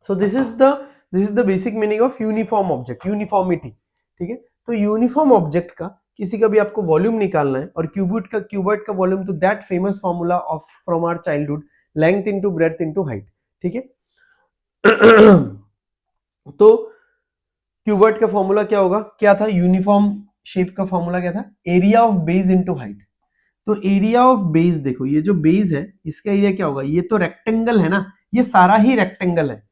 So this is the basic meaning of uniform object, uniformity. ठीक है, तो यूनिफॉर्म ऑब्जेक्ट का किसी का भी आपको वॉल्यूम निकालना है, और क्यूबॉइड का वॉल्यूम तो that famous formula of from our childhood, length into breadth into height. ठीक है तो क्यूबॉइड का फॉर्मूला क्या होगा, क्या था? यूनिफॉर्म शेप का फॉर्मूला क्या था? Area of base into height. तो एरिया ऑफ बेस, देखो ये जो बेस है इसका एरिया क्या होगा? ये तो रेक्टेंगल है ना, ये सारा ही रेक्टेंगल है,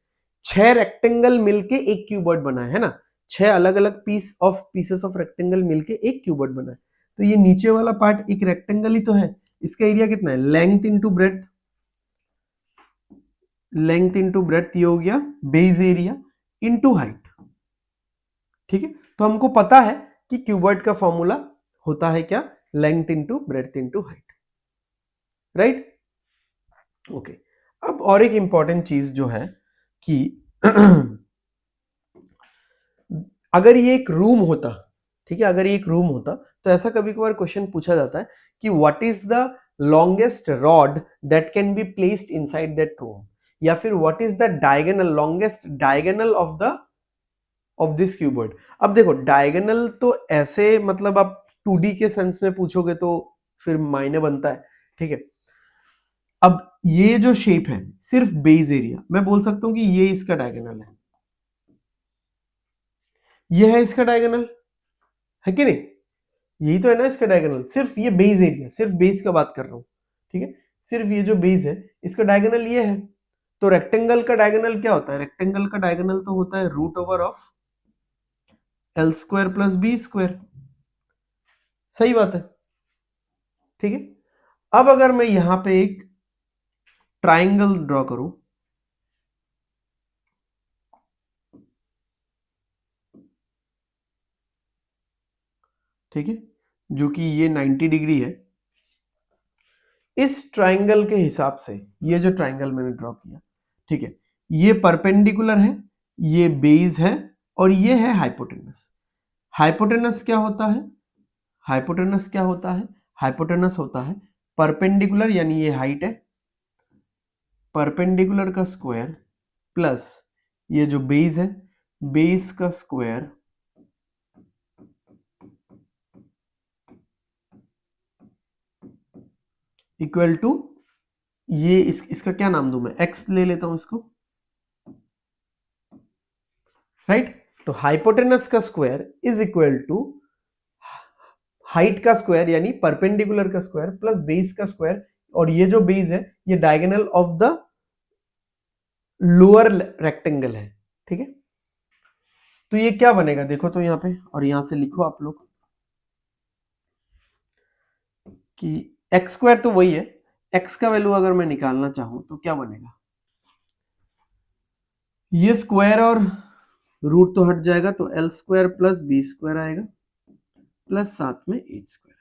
6 रेक्टेंगल मिलके एक क्यूबॉइड बना है ना, 6 अलग अलग पीसेस ऑफ रेक्टेंगल मिलके एक क्यूबॉइड बना है। तो ये नीचे वाला पार्ट एक रेक्टेंगल ही तो है, इसका एरिया कितना है? Length into breadth, length into breadth, ये हो गया बेस एरिया इंटू हाइट। ठीक है, तो हमको पता है कि क्यूबॉइड का फॉर्मूला होता है क्या? Length into breadth into height, right? Okay, अब और एक इंपॉर्टेंट चीज जो है कि अगर ये एक रूम होता, ठीक है, अगर ये एक रूम होता तो ऐसा कभी कभार क्वेश्चन पूछा जाता है कि what is the longest rod that can be placed inside that room, या फिर what is the diagonal, longest diagonal of this cuboid. अब देखो डायगोनल तो ऐसे मतलब आप 2D के सेंस में पूछोगे तो फिर मायने बनता है। ठीक है, अब ये जो शेप है सिर्फ बेस एरिया, मैं बोल सकता हूं कि ये इसका डायगोनल है, ये है इसका डायगोनल, है कि नहीं? यही तो है ना इसका डायगोनल, सिर्फ ये बेस एरिया, सिर्फ बेस का बात कर रहा हूं। ठीक है, सिर्फ ये जो बेस है इसका डायगोनल ये है। तो रेक्टेंगल का डायगोनल क्या होता है? रेक्टेंगल का डायगोनल तो होता है root over of L square plus B square. सही बात है। ठीक है, अब अगर मैं यहां पे एक ट्राइंगल ड्रॉ करूं, ठीक है, जो कि ये 90 डिग्री है, इस ट्राइंगल के हिसाब से ये जो ट्राइंगल मैंने ड्रॉ किया, ठीक है, ये परपेंडिकुलर है, ये बेस है और ये है हाइपोटेनस। हाइपोटेनस क्या होता है? हाइपोटेनस क्या होता है? हाइपोटेनस होता है परपेंडिकुलर, यानी ये हाइट है, परपेंडिकुलर का स्क्वायर प्लस ये जो बेस है, बेस का स्क्वायर इक्वल टू ये इसका क्या नाम दूं मैं? एक्स ले लेता हूं इसको, राइट? तो हाइपोटेनस का square is equal to height का स्क्वायर यानी परपेंडिकुलर का स्क्वायर प्लस बेस का स्क्वायर, और ये जो बेस है ये diagonal of the lower rectangle है। ठीक है, तो ये क्या बनेगा देखो तो यहां पे, और यहां से लिखो आप लोग कि एक्स स्क्वायर तो वही है, एक्स का वैल्यू अगर मैं निकालना चाहूं तो क्या बनेगा? ये स्क्वायर और रूट तो हट जाएगा, तो L square plus B square आएगा प्लस साथ में H square.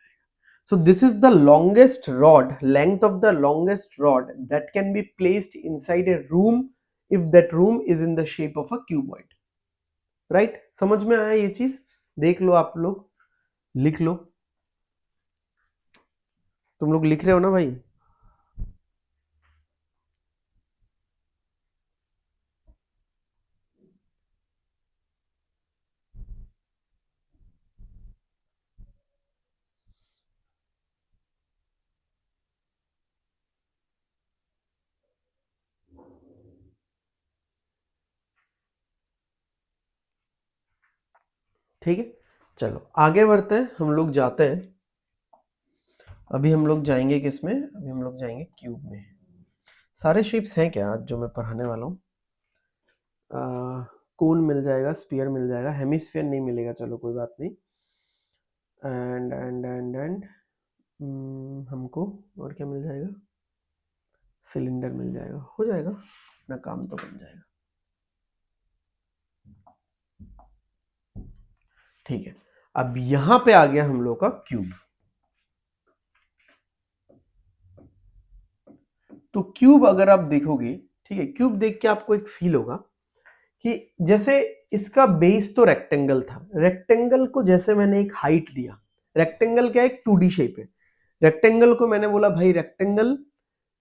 So this is the longest rod, length of the longest rod that can be placed inside a room if that room is in the shape of a cuboid. Right? समझ में आया ये चीज? देख लो आप लोग, लिख लो, तुम लोग लिख रहे हो ना भाई? ठीक है, चलो आगे बढ़ते हैं, हम लोग जाते हैं। अभी हम लोग जाएंगे किस में? अभी हम लोग जाएंगे क्यूब में। सारे शेप्स हैं क्या आज जो मैं पढ़ाने वाला हूँ? कोन मिल जाएगा, स्फीयर मिल जाएगा, हेमिस्फीयर नहीं मिलेगा, चलो कोई बात नहीं। एंड हमको और क्या मिल जाएगा, सिलेंडर मिल जाएगा, हो जाएगा, अपना काम तो बन जाएगा। ठीक है, अब यहां पे आ गया हम लोग का क्यूब। तो क्यूब अगर आप देखोगे, ठीक है, क्यूब देख के आपको एक फील होगा कि जैसे इसका बेस तो रेक्टेंगल था, रेक्टेंगल को जैसे मैंने एक हाइट दिया, रेक्टेंगल क्या एक 2D शेप है, रेक्टेंगल को मैंने बोला भाई रेक्टेंगल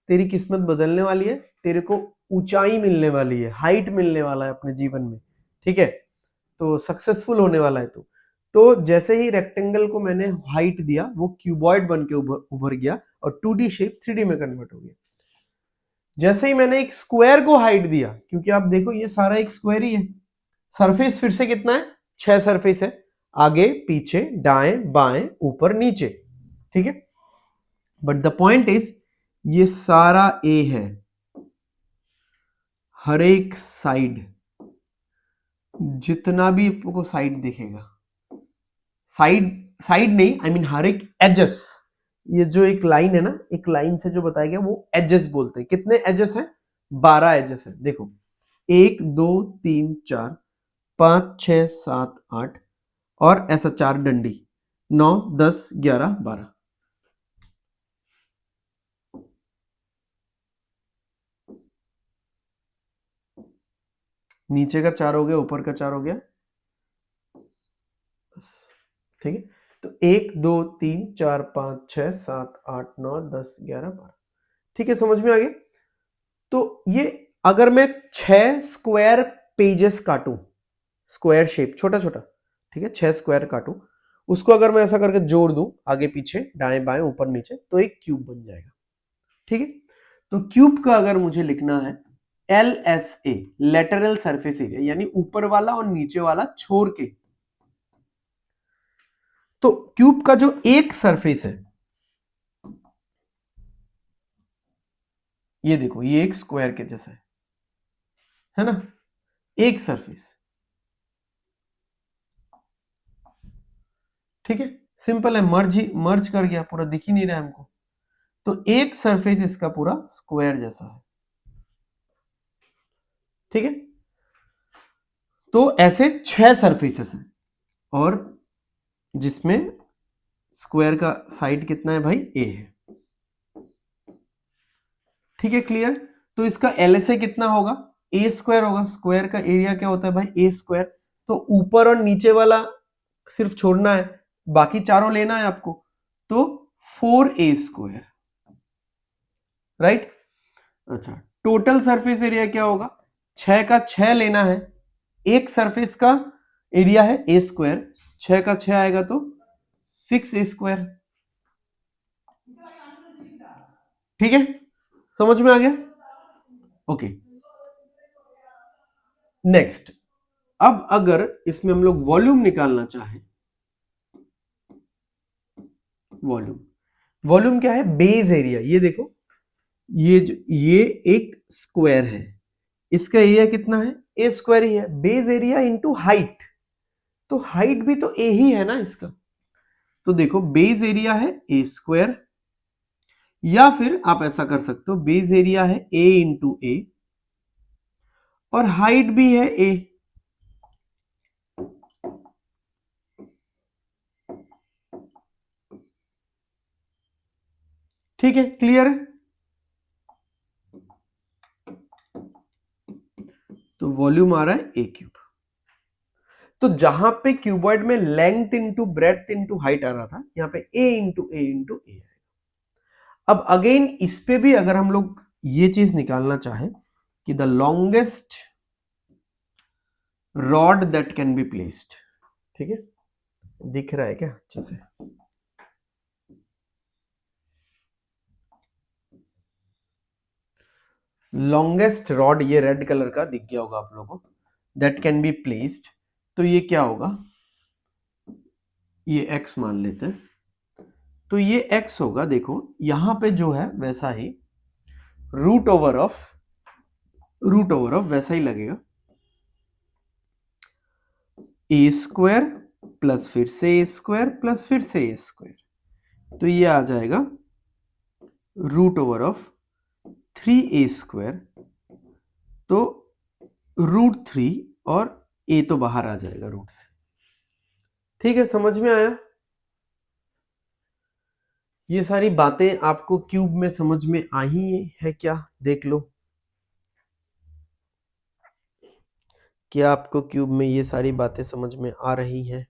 तेरी किस्मत बदलने वाली है, तेरे को ऊंचाई मिलने वाली है, हाइट मिलने वाला है अपने जीवन में, ठीक है, तो सक्सेसफुल होने वाला है तू। तो जैसे ही रेक्टेंगल को मैंने हाइट दिया, वो क्यूबॉइड बन के उभर गया और 2D शेप 3D में कन्वर्ट हो गया। जैसे ही मैंने एक स्क्वायर को हाइट दिया, क्योंकि आप देखो ये सारा एक स्क्वायर ही है, सरफेस फिर से कितना है, 6 सरफेस है, आगे पीछे दाएं बाएं ऊपर नीचे, ठीक है, बट द पॉइंट इज ये सारा ए है, हर एक साइड, जितना भी आपको साइड दिखेगा, साइड साइड नहीं, आई मीन हर एक एजेस, ये जो एक लाइन है ना, एक लाइन से जो बताया गया वो एजेस बोलते हैं। कितने एजेस हैं, 12 एजेस है, देखो 1 2 3 4 5 6 7 8 और ऐसा 4 डंडी, 9 10 11 12, नीचे का 4 हो गया, ऊपर का 4 हो गया, ठीक है। तो 1 2 3 4 5 6 7 8 9 10 11 12, ठीक है, समझ में आ गया। तो ये अगर मैं 6 स्क्वायर पेजेस काटूं, स्क्वायर शेप छोटा छोटा, ठीक है, 6 स्क्वायर काटूं, उसको अगर मैं ऐसा करके जोड़ दूं आगे पीछे दाएं बाएं ऊपर नीचे, तो एक क्यूब बन जाएगा, ठीक है। तो क्यूब का अगर मुझे लिखना है LSA, लेटरल सरफेस एरिया, यानी ऊपर वाला और नीचे वाला छोड़ के, तो क्यूब का जो एक सरफेस ये देखो, ये एक स्क्वायर के जैसा है ना, एक सरफेस, ठीक है, सिंपल है, मर्ज कर गया, पूरा दिख ही नहीं रहा हमको, तो एक सरफेस इसका पूरा स्क्वायर जैसा है, ठीक है। तो ऐसे 6 सरफेसेस हैं, और जिसमें स्क्वायर का साइड कितना है भाई, ए है, ठीक है, क्लियर। तो इसका LSA कितना होगा, ए स्क्वायर होगा, स्क्वायर का एरिया क्या होता है भाई, ए स्क्वायर, तो ऊपर और नीचे वाला सिर्फ छोड़ना है, बाकी चारों लेना है आपको, तो 4A स्क्वायर, राइट। अच्छा, टोटल सरफेस एरिया क्या होगा, 6 का 6 लेना है, एक सरफेस का एरिया है ए स्क्वायर, 6 का 6 आएगा तो 6A स्क्वायर, ठीक है, समझ में आ गया, ओके। नेक्स्ट, अब अगर इसमें हम लोग वॉल्यूम निकालना चाहें, वॉल्यूम, वॉल्यूम क्या है, बेस एरिया, ये देखो, ये एक स्क्वायर है, इसका एरिया कितना है, ए स्क्वायर ही है, बेस एरिया इंटू हाइट, तो हाइट भी तो ए ही है ना इसका, तो देखो बेस एरिया है ए स्क्वायर, या फिर आप ऐसा कर सकते हो, बेस एरिया है ए इंटू ए और हाइट भी है ए, ठीक है, क्लियर है। तो वॉल्यूम आ रहा है ए क्यूब, तो जहां पे क्यूबॉइड में length into breadth into height आ रहा था, यहां पे ए इंटू ए इंटू ए। अब अगेन इस पे भी अगर हम लोग ये चीज निकालना चाहें कि the longest rod that can be placed, ठीक है, दिख रहा है क्या अच्छे से, लॉन्गेस्ट रॉड, ये रेड कलर का दिख गया होगा आप लोगों को, दैट कैन बी प्लेस्ड, तो ये क्या होगा, ये x मान लेते हैं, तो ये x होगा, देखो यहां पे जो है वैसा ही रूट ओवर ऑफ वैसा ही लगेगा, ए स्क्वायर प्लस फिर से ए स्क्वायर प्लस फिर से ए स्क्वायर, तो ये आ जाएगा root over of 3a square, तो रूट 3 और a तो बाहर आ जाएगा रूट से। ठीक है, समझ में आया? ये सारी बातें आपको क्यूब में समझ में आई है क्या? देख लो, क्या आपको क्यूब में ये सारी बातें समझ में आ रही हैं?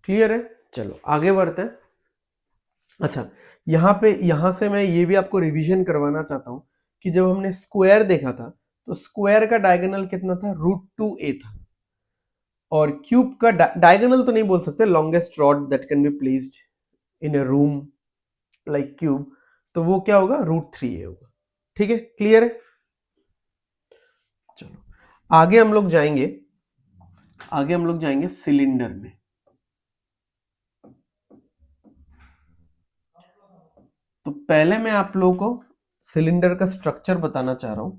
क्लियर है? चलो आगे बढ़ते हैं। अच्छा, यहाँ से मैं ये भी आपको रिवीजन करवाना चाहता हूँ कि जब हमने स्क्वायर देखा था तो स्क्वायर का डायगोनल कितना था? √2a था। और क्यूब का डायगोनल तो नहीं बोल सकते, longest rod that can be placed in a room like cube, तो वो क्या होगा? √3a होगा। ठीक है, क्लियर है? चलो आगे हम लोग जाएंगे सिलेंडर में। तो पहले मैं आप लोगों को सिलेंडर का स्ट्रक्चर बताना चाह रहा हूं,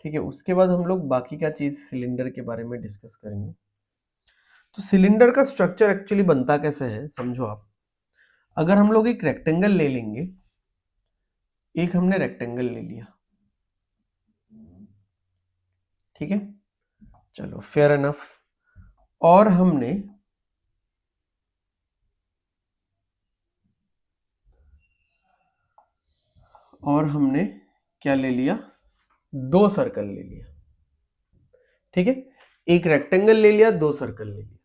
ठीक है? उसके बाद हम लोग बाकी का चीज सिलेंडर के बारे में डिस्कस करेंगे। तो सिलेंडर का स्ट्रक्चर एक्चुअली बनता कैसे है, समझो आप। अगर हम लोग एक रेक्टेंगल ले लेंगे, एक हमने रेक्टेंगल ले लिया, ठीक है, चलो फेयर एनफ। और हमने क्या ले लिया? 2 सर्कल ले लिया, ठीक है? एक रेक्टेंगल ले लिया, 2 सर्कल ले लिया,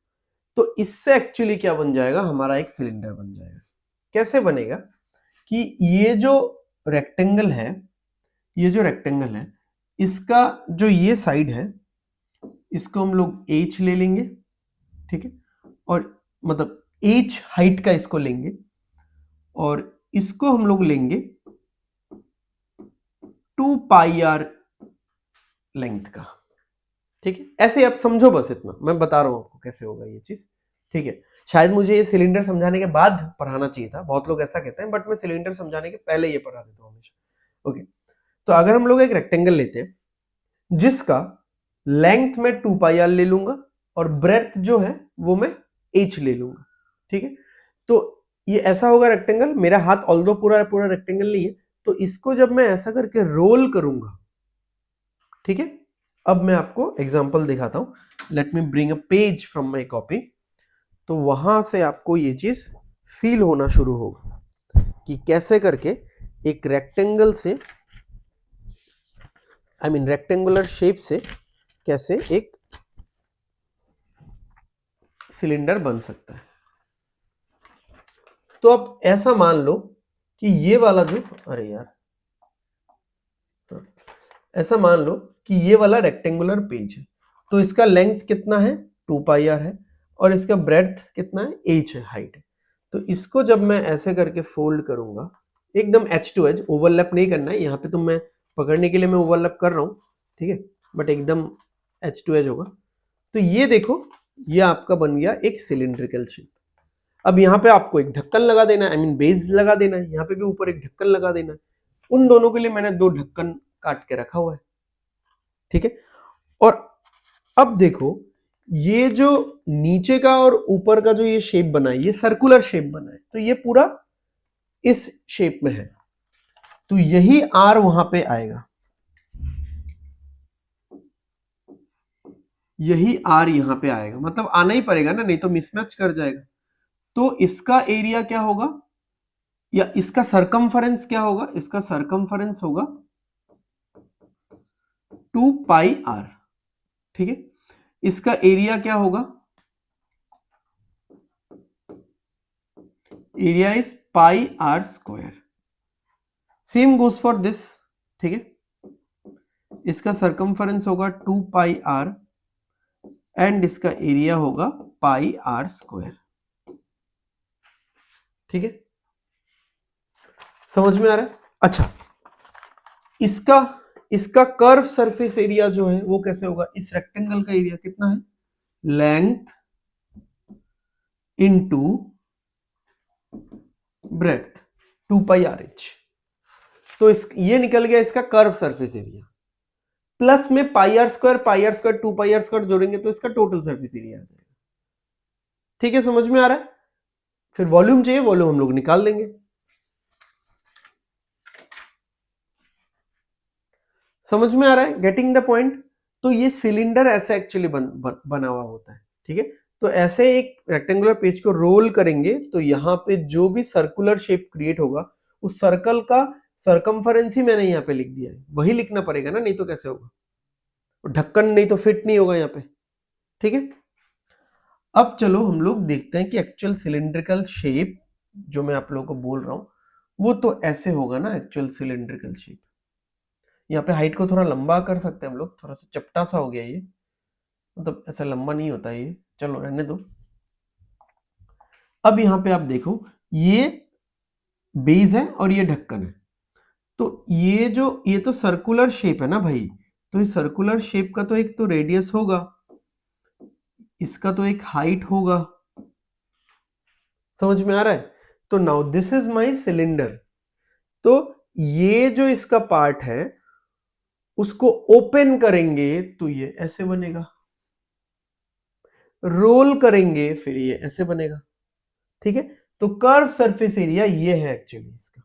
तो इससे एक्चुअली क्या बन जाएगा? हमारा एक सिलेंडर बन जाएगा। कैसे बनेगा कि ये जो रेक्टेंगल है, इसका जो ये साइड है, इसको हम लोग h ले लेंगे, ठीक है? और मतलब h हाइट का इसको लेंगे, और इसको हम लोग लेंगे 2πr लेंथ का, ठीक है? ऐसे आप समझो, बस इतना मैं बता रहा हूं आपको कैसे होगा ये चीज, ठीक है? शायद मुझे ये सिलेंडर समझाने के बाद पढ़ाना चाहिए था, बहुत लोग ऐसा कहते हैं, बट मैं सिलेंडर समझाने के पहले ये पढ़ा देता हूं हमेशा। ओके, तो अगर हम लोग एक रेक्टेंगल लेते हैं जिसका लेंथ में 2πr ले लूंगा और ब्रेथ जो है वो मैं h ले लूंगा, ठीक है? तो ये ऐसा होगा रेक्टेंगल, मेरा हाथ ऑल्दो पूरा पूरा रेक्टेंगल नहीं है, तो इसको जब मैं ऐसा करके रोल करूंगा, ठीक है? अब मैं आपको एग्जांपल दिखाता हूं। Let me bring a page from my copy, तो वहां से आपको ये चीज फील होना शुरू होगा कि कैसे करके एक रेक्टेंगल से, रेक्टेंगुलर शेप से कैसे एक सिलेंडर बन सकता है। तो अब ऐसा मान लो कि ये वाला जो, अरे यार, ऐसा मान लो कि ये वाला रेक्टेंगुलर पेज है, तो इसका लेंथ कितना है? 2πr है, और इसका ब्रेड्थ कितना है? h है, हाइट है। तो इसको जब मैं ऐसे करके फोल्ड करूंगा, एकदम एज टू एज, ओवरलैप नहीं करना है यहाँ पे, तो मैं पकड़ने के लिए मैं ओवरलैप कर रहा हूँ, ठीक है, बट एकदम एज टू एज होगा। तो ये देखो, ये आपका बन गया एक सिलिंड्रिकल शेप। अब यहाँ पे आपको एक ढक्कन लगा देना है, बेस लगा देना है, यहाँ पे भी ऊपर एक ढक्कन लगा देना है। उन दोनों के लिए मैंने 2 ढक्कन काट के रखा हुआ है, ठीक है? और अब देखो, ये जो नीचे का और ऊपर का जो ये शेप बना है, ये सर्कुलर शेप बना है, तो ये पूरा इस शेप में है, तो यही आर वहां पे आएगा, यही आर यहां पे आएगा, मतलब आना ही पड़ेगा ना, नहीं तो मिसमैच कर जाएगा। तो इसका एरिया क्या होगा, या इसका सरकमफरेंस क्या होगा? इसका सरकमफरेंस होगा 2πr, ठीक है? इसका एरिया क्या होगा? Area is πr²। Same goes for this, ठीक है? इसका सरकमफरेंस होगा 2πr एंड इसका एरिया होगा πr², ठीक है? समझ में आ रहा है? अच्छा, इसका इसका कर्व सरफेस एरिया जो है वो कैसे होगा, इस रेक्टेंगल का एरिया कितना है, लेंथ इनटू ब्रेड्थ 2πr/h। तो ये निकल गया इसका कर्व सरफेस एरिया, प्लस में पाई आर स्क्वायर 2πr² जोड़ेंगे तो इसका टोटल सरफेस एरिया आ जाएगा। ठीक है, समझ में आ रहा है। फिर वॉल्यूम चाहिए, वॉल्यूम हम लोग निकाल देंगे। समझ में आ रहा है, गेटिंग द पॉइंट। तो ये सिलेंडर ऐसे एक्चुअली बना हुआ होता है। ठीक है, तो ऐसे एक रेक्टेंगुलर पेज को रोल करेंगे तो यहाँ पे जो भी सर्कुलर शेप क्रिएट होगा उस सर्कल का सरकमफरेंस ही मैंने यहाँ पे लिख दिया है, वही लिखना पड़ेगा ना, नहीं तो कैसे होगा, ढक्कन नहीं तो फिट नहीं होगा यहाँ पे। ठीक है, अब चलो हम लोग देखते हैं कि एक्चुअल सिलिंड्रिकल शेप जो मैं आप लोगों को बोल रहा हूं वो तो ऐसे होगा ना, एक्चुअल सिलिंड्रिकल शेप। यहाँ पे हाइट को थोड़ा लंबा कर सकते हैं हम लोग, थोड़ा सा चपटा सा हो गया ये, मतलब ऐसा लंबा नहीं होता ये, चलो रहने दो। अब यहाँ पे आप देखो, ये बेस है और ये ढक्कन है, तो ये तो सर्कुलर शेप है ना भाई, तो इस सर्कुलर शेप का तो एक तो रेडियस होगा, इसका तो एक हाइट होगा। समझ में आ रहा है। तो now this is my cylinder, तो ये जो इसका पार्ट है उसको ओपन करेंगे तो ये ऐसे बनेगा, रोल करेंगे फिर ये ऐसे बनेगा। ठीक है, तो कर्व सरफेस एरिया ये है एक्चुअली इसका।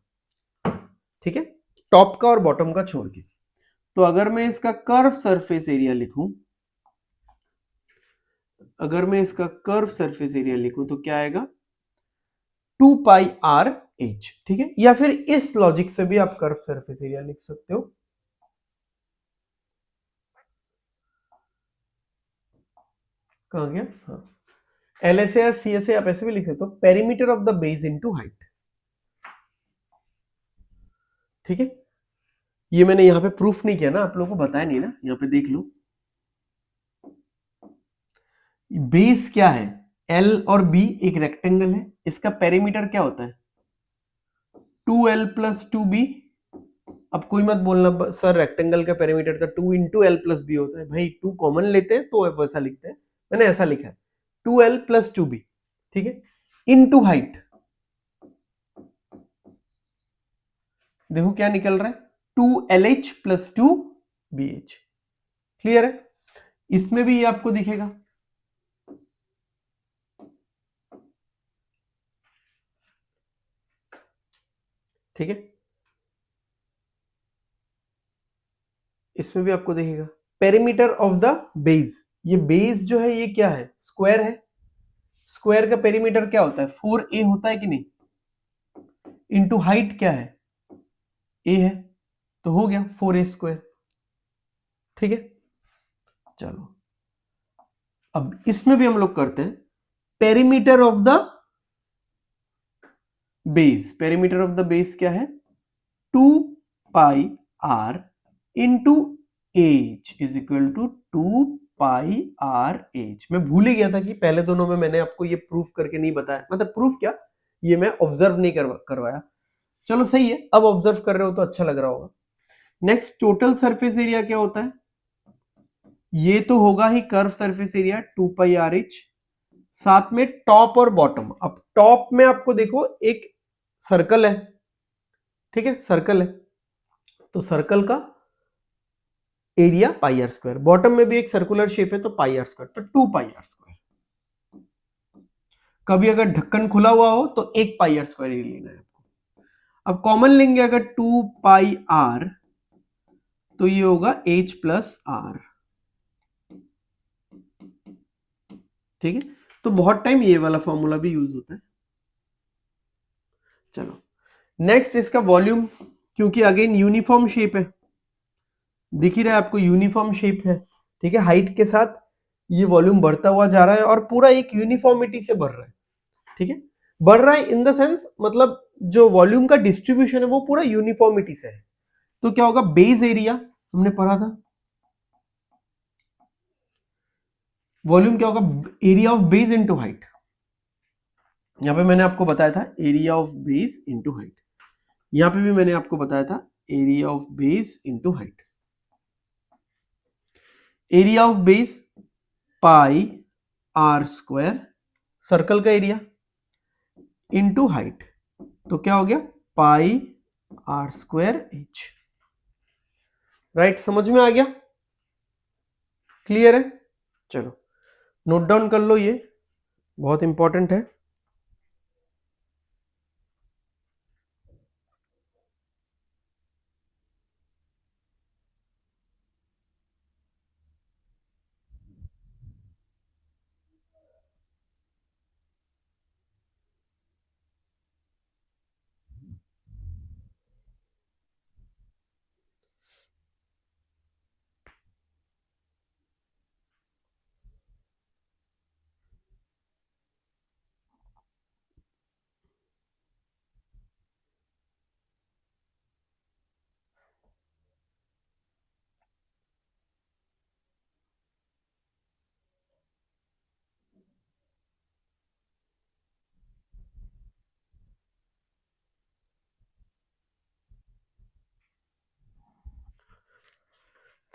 ठीक है, टॉप का और बॉटम का छोड़ के। तो अगर मैं इसका कर्व सरफेस एरिया लिखूं, अगर मैं इसका कर्व सरफेस एरिया लिखूं तो क्या आएगा, 2πr/h। ठीक है, या फिर इस लॉजिक से भी आप कर्व सरफेस एरिया लिख सकते हो। कहां गया, हाँ, LSA या CSA आप ऐसे भी लिख सकते हो, perimeter of the base into height. ठीक है, ये मैंने यहां पे प्रूफ नहीं किया ना, आप लोगों को बताया नहीं ना, यहां पे देख लो। बेस क्या है, L और B एक रेक्टेंगल है, इसका पेरीमीटर क्या होता है, 2L + 2B। अब कोई मत बोलना सर रेक्टेंगल का पेरीमीटर तो 2 × L + B होता है, भाई 2 कॉमन लेते हैं तो वैसा लिखते हैं, मैंने ऐसा लिखा है 2L + 2B। ठीक है, इनटू हाइट, देखो क्या निकल रहा है, 2LH + 2BH। क्लियर है, इसमें भी ये आपको दिखेगा। ठीक है, इसमें भी आपको दिखेगा पेरीमीटर ऑफ द बेस। ये बेस जो है ये क्या है, स्क्वायर है, स्क्वायर का पेरीमीटर क्या होता है, 4A होता है कि नहीं, इनटू हाइट क्या है, A है, तो हो गया 4A²। ठीक है, चलो अब इसमें भी हम लोग करते हैं perimeter of the base. Perimeter of the base क्या है, 2πr into H is equal to 2πr/h। मैं भूल ही गया था कि पहले दोनों में मैंने आपको ये प्रूफ करके नहीं बताया, मतलब प्रूफ क्या, ये मैं ऑब्जर्व नहीं करवाया। चलो सही है, अब ऑब्जर्व कर रहे हो तो अच्छा लग रहा होगा। नेक्स्ट, टोटल सरफेस एरिया क्या होता है, ये तो होगा ही कर्व सरफेस एरिया 2πr/h, साथ में टॉप और बॉटम। अब टॉप में आपको देखो एक सर्कल है, ठीक है, सर्कल है, तो सर्कल का एरिया πr², बॉटम में भी एक सर्कुलर शेप है तो πr², तो 2πr²। कभी अगर ढक्कन खुला हुआ हो तो एक πr² ही लेना है आपको। अब कॉमन लेंगे अगर 2πr, तो ये होगा h + r। ठीक है, तो बहुत टाइम ये वाला फॉर्मूला भी यूज होता है। चलो नेक्स्ट, इसका वॉल्यूम, क्योंकि अगेन यूनिफॉर्म शेप है, दिख ही रहा है आपको, यूनिफॉर्म शेप है। ठीक है, हाइट के साथ ये वॉल्यूम बढ़ता हुआ जा रहा है और पूरा एक यूनिफॉर्मिटी से बढ़ रहा है। ठीक है, बढ़ रहा है इन द सेंस, मतलब जो वॉल्यूम का डिस्ट्रीब्यूशन है वो पूरा यूनिफॉर्मिटी से है। तो क्या होगा, बेस एरिया हमने पढ़ा था, वॉल्यूम क्या होगा, area of base into height. यहां पे मैंने आपको बताया था area of base into height, यहां पे भी मैंने आपको बताया था area of base into height. Area of base pi r square, circle का एरिया, इनटू हाइट, तो क्या हो गया pi r square h. Right, समझ में आ गया? क्लियर है? चलो नोट डाउन कर लो, ये बहुत इंपॉर्टेंट है।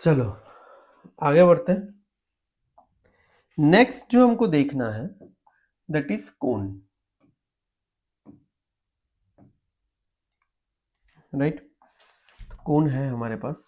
चलो आगे बढ़ते हैं। नेक्स्ट जो हमको देखना है दैट इज कोन। राइट, तो कोन है हमारे पास।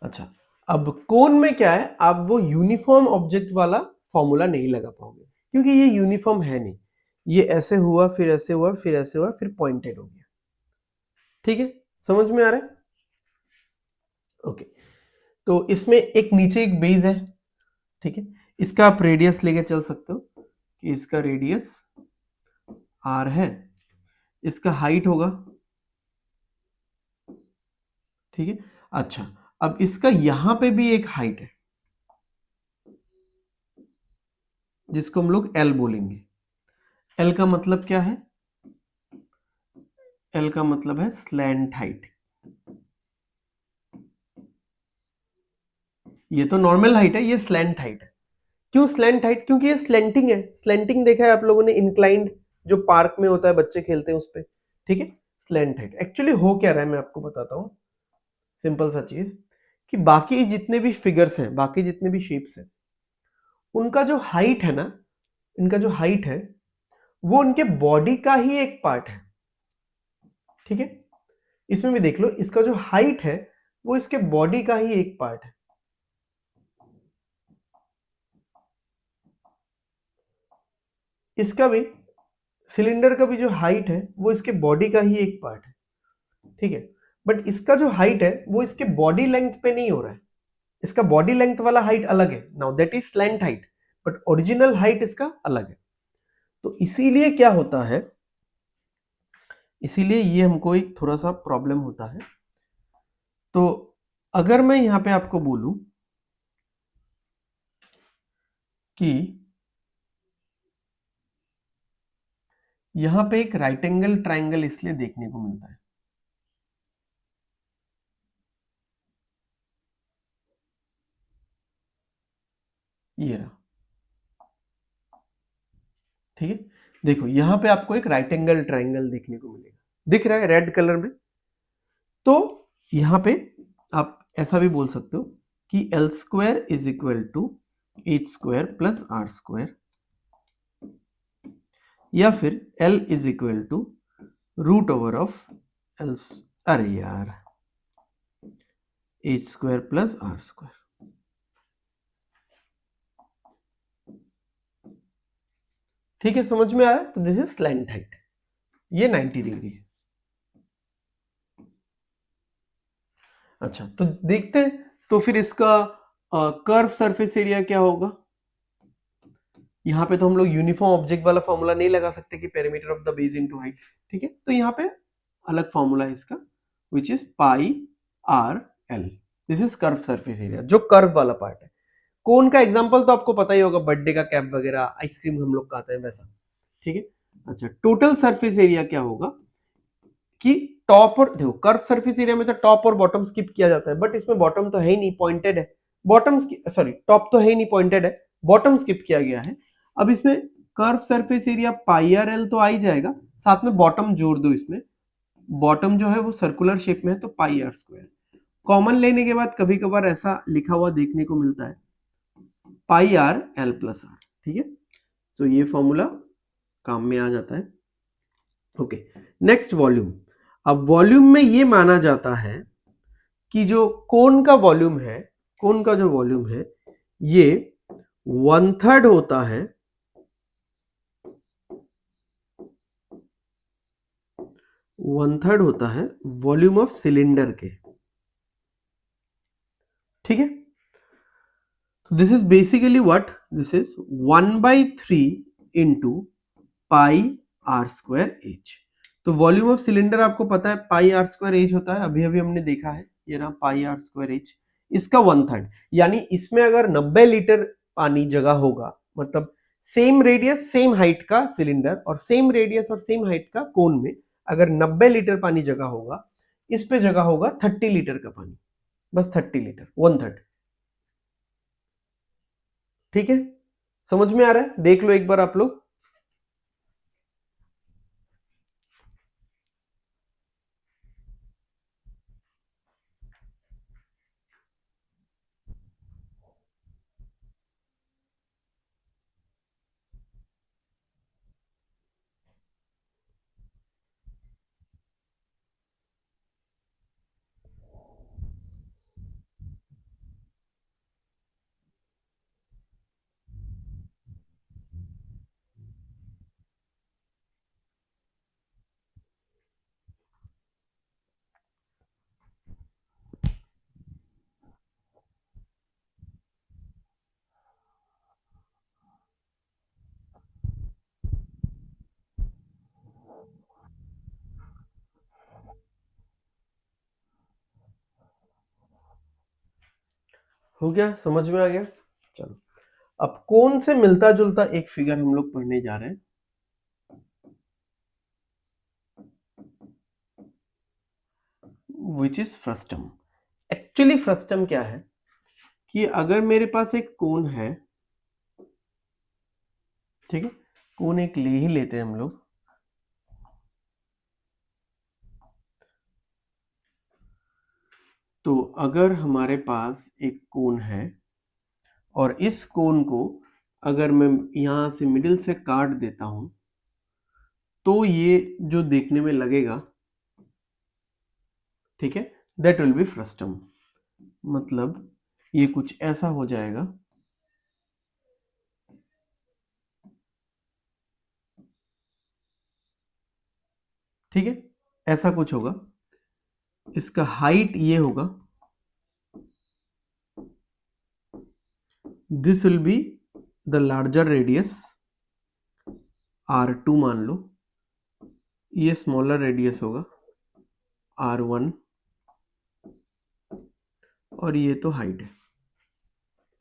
अच्छा, अब कोन में क्या है, आप वो यूनिफॉर्म ऑब्जेक्ट वाला फॉर्मूला नहीं लगा पाओगे क्योंकि ये यूनिफॉर्म है नहीं। ये ऐसे हुआ, फिर ऐसे हुआ, फिर ऐसे हुआ, फिर पॉइंटेड हो गया। ठीक है, समझ में आ रहा है? ओके, तो इसमें एक नीचे एक बेस है। ठीक है, इसका आप रेडियस लेके चल सकते हो कि इसका रेडियस आर है, इसका हाइट होगा। ठीक है, अच्छा, अब इसका यहां पे भी एक हाइट है जिसको हम लोग एल बोलेंगे। एल का मतलब क्या है? एल का मतलब है स्लैंट हाइट। ये तो नॉर्मल हाइट है, ये स्लैंट हाइट है। क्यों स्लैंट हाइट? क्योंकि ये स्लैंटिंग है। स्लैंटिंग देखा है आप लोगों ने, इंक्लाइंड जो पार्क में होता है, बच्चे खेलते हैं उस पे। ठीक है, स्लैंट हाइट एक्चुअली हो क्या रहा है मैं आपको बताता हूं। सिंपल सा चीज कि बाकी जितने भी फिगर्स हैं, बाकी जितने भी शेप्स हैं, उनका जो हाइट है ना, इनका जो हाइट है वो उनके बॉडी का ही एक पार्ट है। ठीक है, इसमें भी देख लो, इसका जो हाइट है वो इसके बॉडी का ही एक पार्ट है। इसका भी, सिलेंडर का भी जो हाइट है वो इसके बॉडी का ही एक पार्ट है। ठीक है, बट इसका जो हाइट है वो इसके बॉडी लेंथ पे नहीं हो रहा है। इसका बॉडी लेंथ वाला हाइट अलग है, now that is slant height, but original height इसका अलग है। तो इसीलिए क्या होता है, इसीलिए ये हमको एक थोड़ा सा प्रॉब्लम होता है। तो अगर मैं यहां पे आपको बोलूं कि यहां पे एक राइट एंगल ट्राइंगल इसलिए देखने को मिलता है, ये रहा। ठीक है, देखो यहां पे आपको एक राइट एंगल ट्राइंगल देखने को मिलेगा, दिख रहा है रेड कलर में। तो यहां पे आप ऐसा भी बोल सकते हो कि L square is equal to H square plus R square, या फिर L is equal to root over of L, अरे यार, H square plus R square. ठीक है, समझ में आया? तो दिस इज स्लैंट हाइट, ये 90 डिग्री है। अच्छा, तो देखते हैं तो फिर इसका कर्व सरफेस एरिया क्या होगा। यहाँ पे तो हम लोग यूनिफॉर्म ऑब्जेक्ट वाला फॉर्मूला नहीं लगा सकते कि perimeter of the base into height. ठीक है, तो यहाँ पे अलग फॉर्मूला है इसका, which is pi R L. This is curve surface area, जो कर्व वाला पार्ट है। कोन का एग्जांपल तो आपको पता ही होगा, बर्थडे का कैप वगैरह, आइसक्रीम हम लोग खाते हैं वैसा। ठीक है, अच्छा, टोटल सरफेस एरिया क्या होगा कि टॉप और, देखो कर्व सरफेस एरिया में तो टॉप और बॉटम स्किप किया जाता है, बट इसमें बॉटम तो है ही नहीं, पॉइंटेड है। बॉटम, सॉरी, टॉप तो है ही नहीं, पॉइंटेड है, बॉटम स्किप किया गया है। अब इसमें curve surface area pi R L तो आ ही जाएगा, साथ में बॉटम जोड़ दो, इसमें बॉटम जो है वो सर्कुलर शेप में है तो पाई आर स्क्वायर। कॉमन लेने के बाद कभी कभार ऐसा लिखा हुआ देखने को मिलता है पाई आर एल प्लस आर, ठीक है। तो ये फॉर्मूला काम में आ जाता है। Okay, next volume. अब वॉल्यूम में ये माना जाता है कि जो कोन का वॉल्यूम है, कोन का जो वॉल्यूम है ये 1/3 होता है 1/3 होता है वॉल्यूम ऑफ सिलेंडर के, ठीक है। तो this is basically what, this is 1/3 into pi r square h. तो वॉल्यूम ऑफ सिलेंडर आपको पता है पाई आर स्क्वायर एच होता है, अभी अभी हमने देखा है, ये ना पाई आर स्क्वायर एच, इसका 1/3, यानी इसमें अगर 90 लीटर पानी जगह होगा, मतलब सेम रेडियस सेम हाइट का सिलेंडर और सेम रेडियस और सेम हाइट का कोन में अगर 90 लीटर पानी जगह होगा, इस पे जगह होगा 30 लीटर का पानी, बस 30 लीटर, 1/3, ठीक है। समझ में आ रहा है, देख लो एक बार आप लोग। हो गया, समझ में आ गया। चलो, अब कौन से मिलता जुलता एक फिगर हम लोग पढ़ने जा रहे हैं, which is frustum. Actually frustum क्या है कि अगर मेरे पास एक कोन है, ठीक है, कोन एक ले ही लेते हैं हम लोग, तो अगर हमारे पास एक कोन है और इस कोन को अगर मैं यहां से मिडिल से काट देता हूं, तो ये जो देखने में लगेगा, ठीक है, दैट विल बी फ्रस्टम। मतलब ये कुछ ऐसा हो जाएगा, ठीक है, ऐसा कुछ होगा। इसका हाइट ये होगा, this will be the larger radius R2 मान लो, ये स्मॉलर रेडियस होगा R1, और ये तो हाइट है,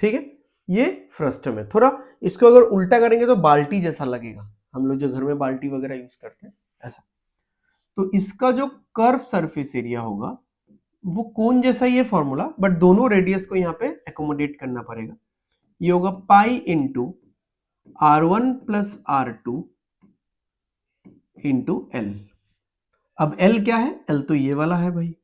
ठीक है। ये फ्रस्टम है। थोड़ा इसको अगर उल्टा करेंगे तो बाल्टी जैसा लगेगा, हम लोग जो घर में बाल्टी वगैरह यूज करते हैं ऐसा। तो इसका जो कर्व सरफेस एरिया होगा वो कोन जैसा ही है फॉर्मूला, बट दोनों रेडियस को यहाँ पे एकोमोडेट करना पड़ेगा। ये होगा pi into R1 plus R2 into L. अब L क्या है, L तो ये वाला है भाई,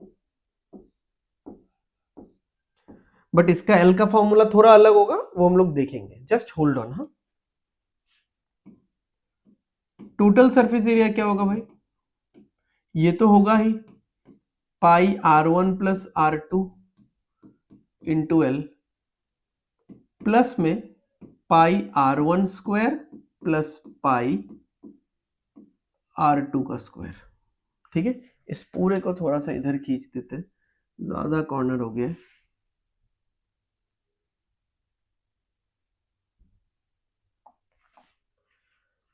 बट इसका L का फॉर्मूला थोड़ा अलग होगा, वो हम लोग देखेंगे, जस्ट होल्ड ऑन। हाँ, टोटल सरफेस एरिया क्या होगा भाई, ये तो होगा ही पाई R1 plus R2 into L, plus में पाई R1 square plus pi R2 का स्क्वायर, ठीक है। इस पूरे को थोड़ा सा इधर खींच देते हैं, ज्यादा कॉर्नर हो गया,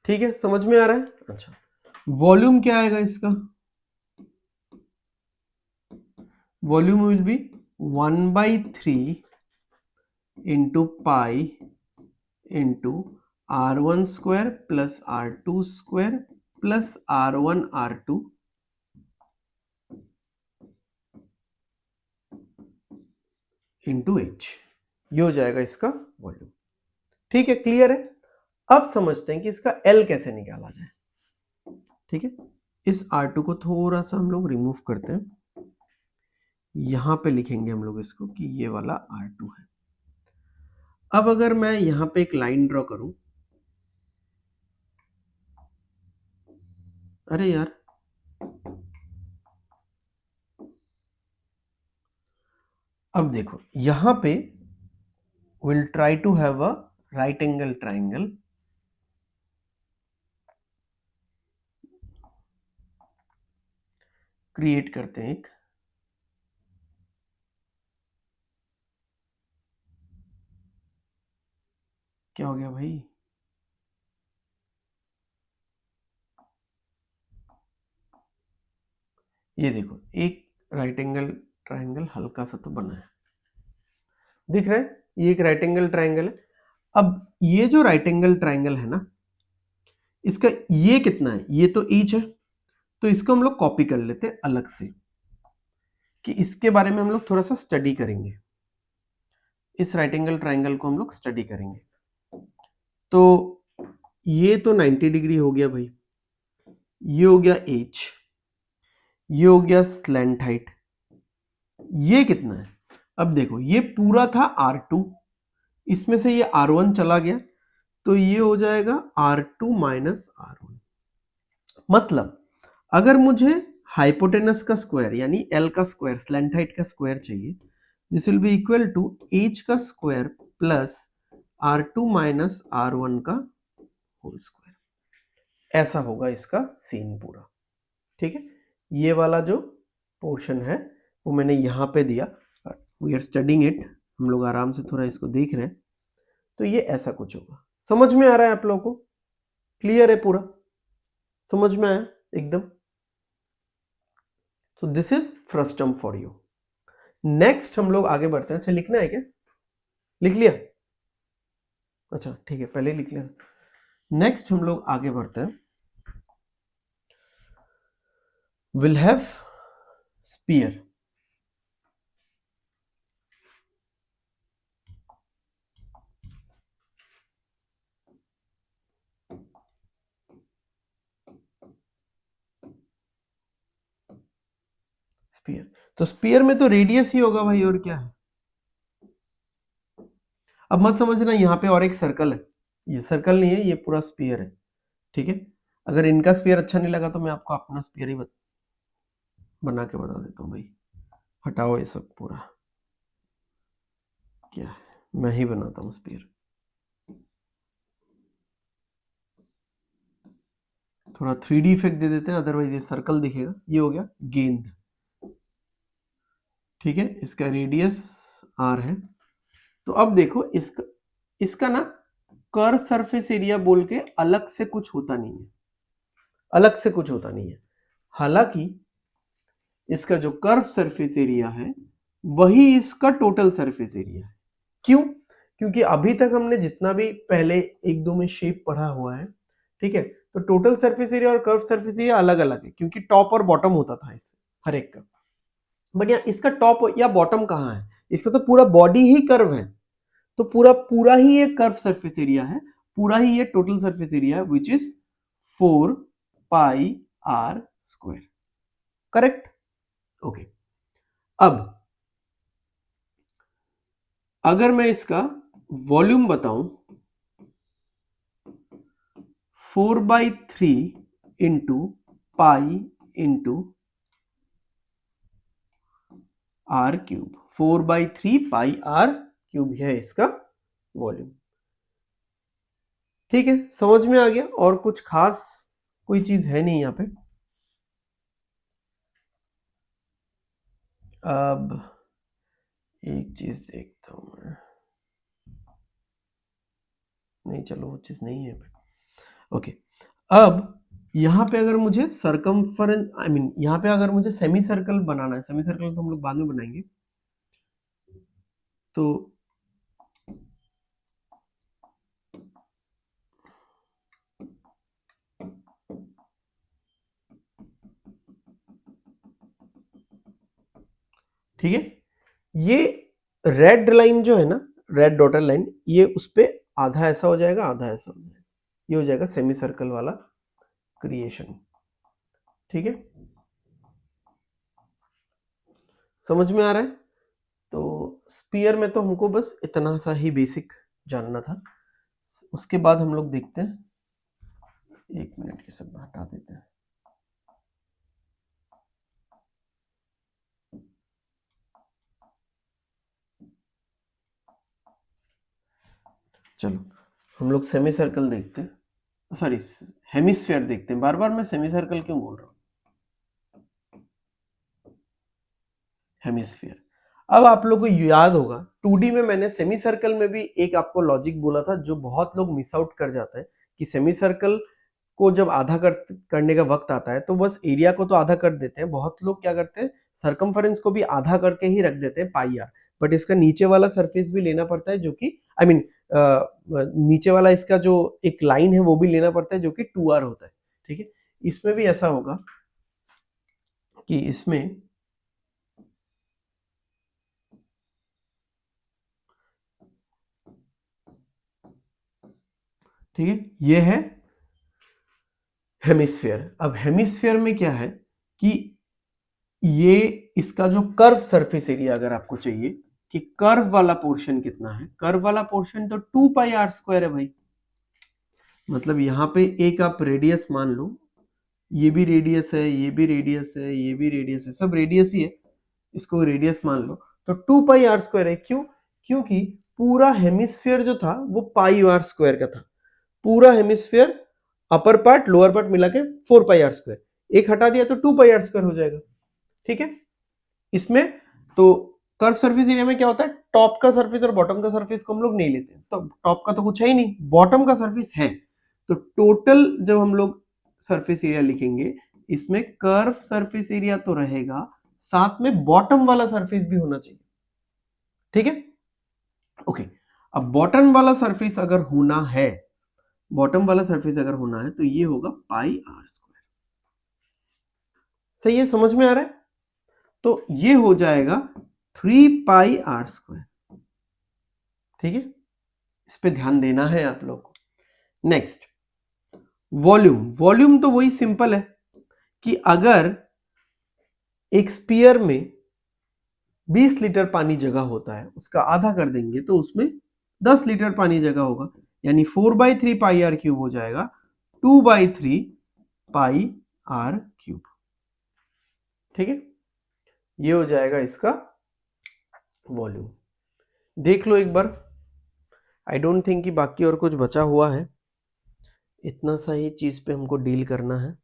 ठीक है, समझ में आ रहा है। अच्छा, वॉल्यूम क्या आएगा इसका, volume will be 1/3 into pi into R1 square plus R2 square plus R1 R2 into H, ये हो जाएगा इसका वॉल्यूम, ठीक है, क्लियर है। अब समझते हैं कि इसका L कैसे निकाला जाए। ठीक है, इस R2 को थोड़ा सा हम लोग रिमूव करते हैं, यहां पे लिखेंगे हम लोग इसको कि ये वाला R2 है। अब अगर मैं यहां पे एक लाइन ड्रॉ करूं, अरे यार अब देखो यहां पे will try to have a right angle triangle, create करते हैं एक, क्या हो गया भाई, ये देखो एक राइट एंगल ट्राइंगल हल्का सा तो बना है, दिख रहा है, ये एक राइट एंगल ट्राइंगल है। अब ये जो राइट एंगल ट्राइंगल है ना, इसका ये कितना है, ये तो ईच है, तो इसको हम लोग कॉपी कर लेते हैं अलग से, कि इसके बारे में हम लोग थोड़ा सा स्टडी करेंगे, इस राइट एंगल ट्राइंगल को हम लोग स्टडी करेंगे। तो ये तो 90 डिग्री हो गया भाई, ये हो गया एच, ये हो गया स्लैंट हाइट, ये कितना है, अब देखो ये पूरा था R2, इसमें से ये R1 चला गया, तो ये हो जाएगा R2 माइनस R1। मतलब अगर मुझे हाइपोटेनस का स्क्वायर यानी L का स्क्वायर, स्लैंट हाइट का स्क्वायर चाहिए, this will be equal to H का square plus R2 minus R1 का होल स्क्वायर, ऐसा होगा इसका सीन पूरा। ठीक है, ये वाला जो पोर्शन है वो मैंने यहाँ पे दिया, वी आर स्टडिंग इट, हम लोग आराम से थोड़ा इसको देख रहे हैं, तो ये ऐसा कुछ होगा। समझ में आ रहा है आप लोगों को, क्लियर है पूरा, समझ में आया एकदम। So this is first term for you. Next हम लोग आगे बढ़ते हैं। अच्छा लिखना है क्या, लिख लिया, अच्छा ठीक है पहले लिख लिया। नेक्स्ट हम लोग आगे बढ़ते हैं, विल हैव स्पीयर, स्पीयर, तो स्पीयर में तो रेडियस ही होगा भाई, और क्या है। अब मत समझना यहाँ पे और एक सर्कल है, ये सर्कल नहीं है, ये पूरा स्पीयर है। ठीक है, अगर इनका स्पीयर अच्छा नहीं लगा तो मैं आपको अपना स्पीयर ही बना के बता देता हूँ भाई, हटाओ ये सब पूरा, क्या है मैं ही बनाता हूँ स्पीयर, थोड़ा 3D इफेक्ट दे देते हैं, अदरवाइज ये सर्कल दिखेगा। ये हो गया गेंद, ठीक है, इसका रेडियस R है। तो अब देखो इसका इसका ना कर्व सरफेस एरिया बोल के अलग से कुछ होता नहीं है, अलग से कुछ होता नहीं है। हालांकि इसका जो कर्व सरफेस एरिया है वही इसका टोटल सरफेस एरिया है। क्यों? क्योंकि अभी तक हमने जितना भी पहले एक दो में शेप पढ़ा हुआ है, ठीक है, तो टोटल सरफेस एरिया और कर्व सरफेस एरिया अलग अलग है, क्योंकि टॉप और बॉटम होता था इससे हर एक का। बट यहाँ इसका टॉप या बॉटम कहाँ है, इसका तो पूरा बॉडी ही कर्व है, तो पूरा पूरा ही ये कर्व सरफेस एरिया है, पूरा ही ये टोटल सरफेस एरिया है, which is 4 pi r square, correct. Okay, अब अगर मैं इसका वॉल्यूम बताऊं, 4/3 into pi into r cube, 4/3 पाई r क्यूब है इसका वॉल्यूम। ठीक है, समझ में आ गया, और कुछ खास कोई चीज है नहीं यहाँ पे। अब एक चीज देखता हूं मैं, नहीं चलो वो चीज नहीं है। ओके, अब यहाँ पे अगर मुझे सरकमफरेंस आई मीन यहाँ पे अगर मुझे सेमी सर्कल बनाना है, सेमी सर्कल तो हम लोग बाद में बनाएंगे, तो ठीक है, ये रेड लाइन जो है ना, रेड डॉटेड लाइन, ये उस पे आधा ऐसा हो जाएगा आधा ऐसा हो जाएगा, ये हो जाएगा सेमी सर्कल वाला क्रिएशन। ठीक है, समझ में आ रहा है? तो स्पीयर में तो हमको बस इतना सा ही बेसिक जानना था। उसके बाद हम लोग देखते हैं, 1 मिनट के सब हटा देते हैं। चलो हम लोग सेमी सर्कल देखते हैं, सॉरी हेमिस्फीयर देखते हैं। बार बार मैं सेमी सर्कल क्यों बोल रहा हूँ, हेमिस्फीयर। अब आप लोगों को याद होगा 2D में मैंने सेमी सर्कल में भी एक आपको लॉजिक बोला था जो बहुत लोग मिस आउट कर जाते हैं, कि सेमी सर्कल को जब आधा करने का वक्त आता है तो बस एरिया को तो आधा कर देते हैं, बहुत लोग क्या करते हैं सरकमफेरेंस को भी आधा करके ही रख देते हैं पाई आर, बट इसका नीचे वाला सरफेस भी लेना पड़ता है जो कि आई मीन नीचे वाला इसका जो एक लाइन है वो भी लेना पड़ता है जो कि 2R होता है। ठीक है, इसमें भी ऐसा होगा कि इसमें ठीक है, ये है हेमिस्फीयर। अब हेमिस्फीयर में क्या है कि ये इसका जो कर्व सरफेस एरिया अगर आपको चाहिए कि कर्व वाला पोर्शन कितना है, कर्व वाला पोर्शन तो 2 पाई आर स्क्वायर है भाई। मतलब यहाँ पे एक आप रेडियस मान लो, ये भी रेडियस है, ये भी रेडियस है, ये भी रेडियस है, सब रेडियस ही है, इसको रेडियस मान लो, तो 2 पाई आर स्क्वायर है। क्यों? क्योंकि पूरा हेमिस्फीयर जो था वो पाई आर स्क्वायर का था, पूरा hemisphere upper part lower part मिला के 4 पाई आर स्क्वायर, एक हटा दिया तो 2 पाई आर स्क्वायर हो जाएगा। ठीक है, इसमें तो कर्व सरफेस एरिया में क्या होता है, टॉप का सरफेस और बॉटम का सरफेस को हम लोग नहीं लेते, तो टॉप का तो कुछ है ही नहीं, बॉटम का सरफेस है, तो टोटल जब हम लोग सरफेस एरिया लिखेंगे इसमें कर्व सरफेस एरिया तो रहेगा, साथ में बॉटम वाला सरफेस भी होना चाहिए। ठीक है, ओके। अब बॉटम वाला सरफेस अगर होना है, बॉटम वाला सरफेस अगर होना है तो ये होगा पाई आर स्क्वायर। सही है, समझ में आ रहा है? तो ये हो जाएगा 3 पाई आर स्क्वायर। ठीक है, इस पे ध्यान देना है आप लोग को। नेक्स्ट वॉल्यूम, वॉल्यूम तो वही सिंपल है कि अगर एक स्पीयर में 20 लीटर पानी जगह होता है, उसका आधा कर देंगे तो उसमें 10 लीटर पानी जगह होगा, यानी 4/3 पाई आर क्यूब हो जाएगा 2/3 पाई आर क्यूब। ठीक है, ये हो जाएगा इसका वॉल्यूम। देख लो एक बार, आई डोंट थिंक कि बाकी और कुछ बचा हुआ है, इतना सा ही चीज पे हमको डील करना है।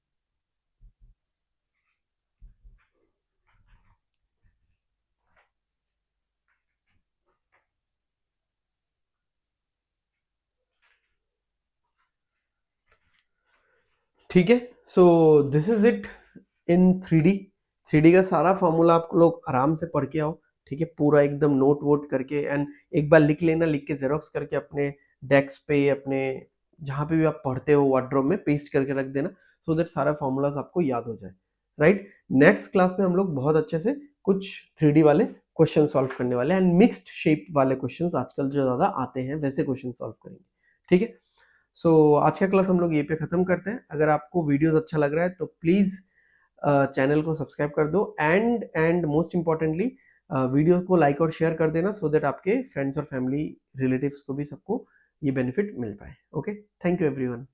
ठीक है, so this is it in 3D। 3D का सारा फॉर्मूला आप लोग आराम से पढ़ के आओ। ठीक है, पूरा एकदम नोट वोट करके, एंड एक बार लिख लेना, लिख के जेरोक्स करके अपने डेस्क पे, अपने जहां पे भी आप पढ़ते हो वार्डरोब में पेस्ट करके रख देना, सो दैट सारा फॉर्मूलाज आपको याद हो जाए। राइट, नेक्स्ट क्लास में हम लोग बहुत अच्छे से कुछ 3D वाले क्वेश्चन सॉल्व करने वाले हैं, एंड मिक्स्ड शेप वाले क्वेश्चंस आजकल जो ज्यादा आते हैं वैसे क्वेश्चन सॉल्व करेंगे। ठीक है, सो आज का क्लास हम लोग ये पे खत्म करते हैं। अगर आपको वीडियोस अच्छा लग रहा है तो प्लीज चैनल को सब्सक्राइब कर दो, एंड मोस्ट इंपॉर्टेंटली वीडियो को लाइक और शेयर कर देना, सो दैट आपके फ्रेंड्स और फैमिली रिलेटिव्स को भी सबको ये बेनिफिट मिल पाए। Okay, thank you everyone.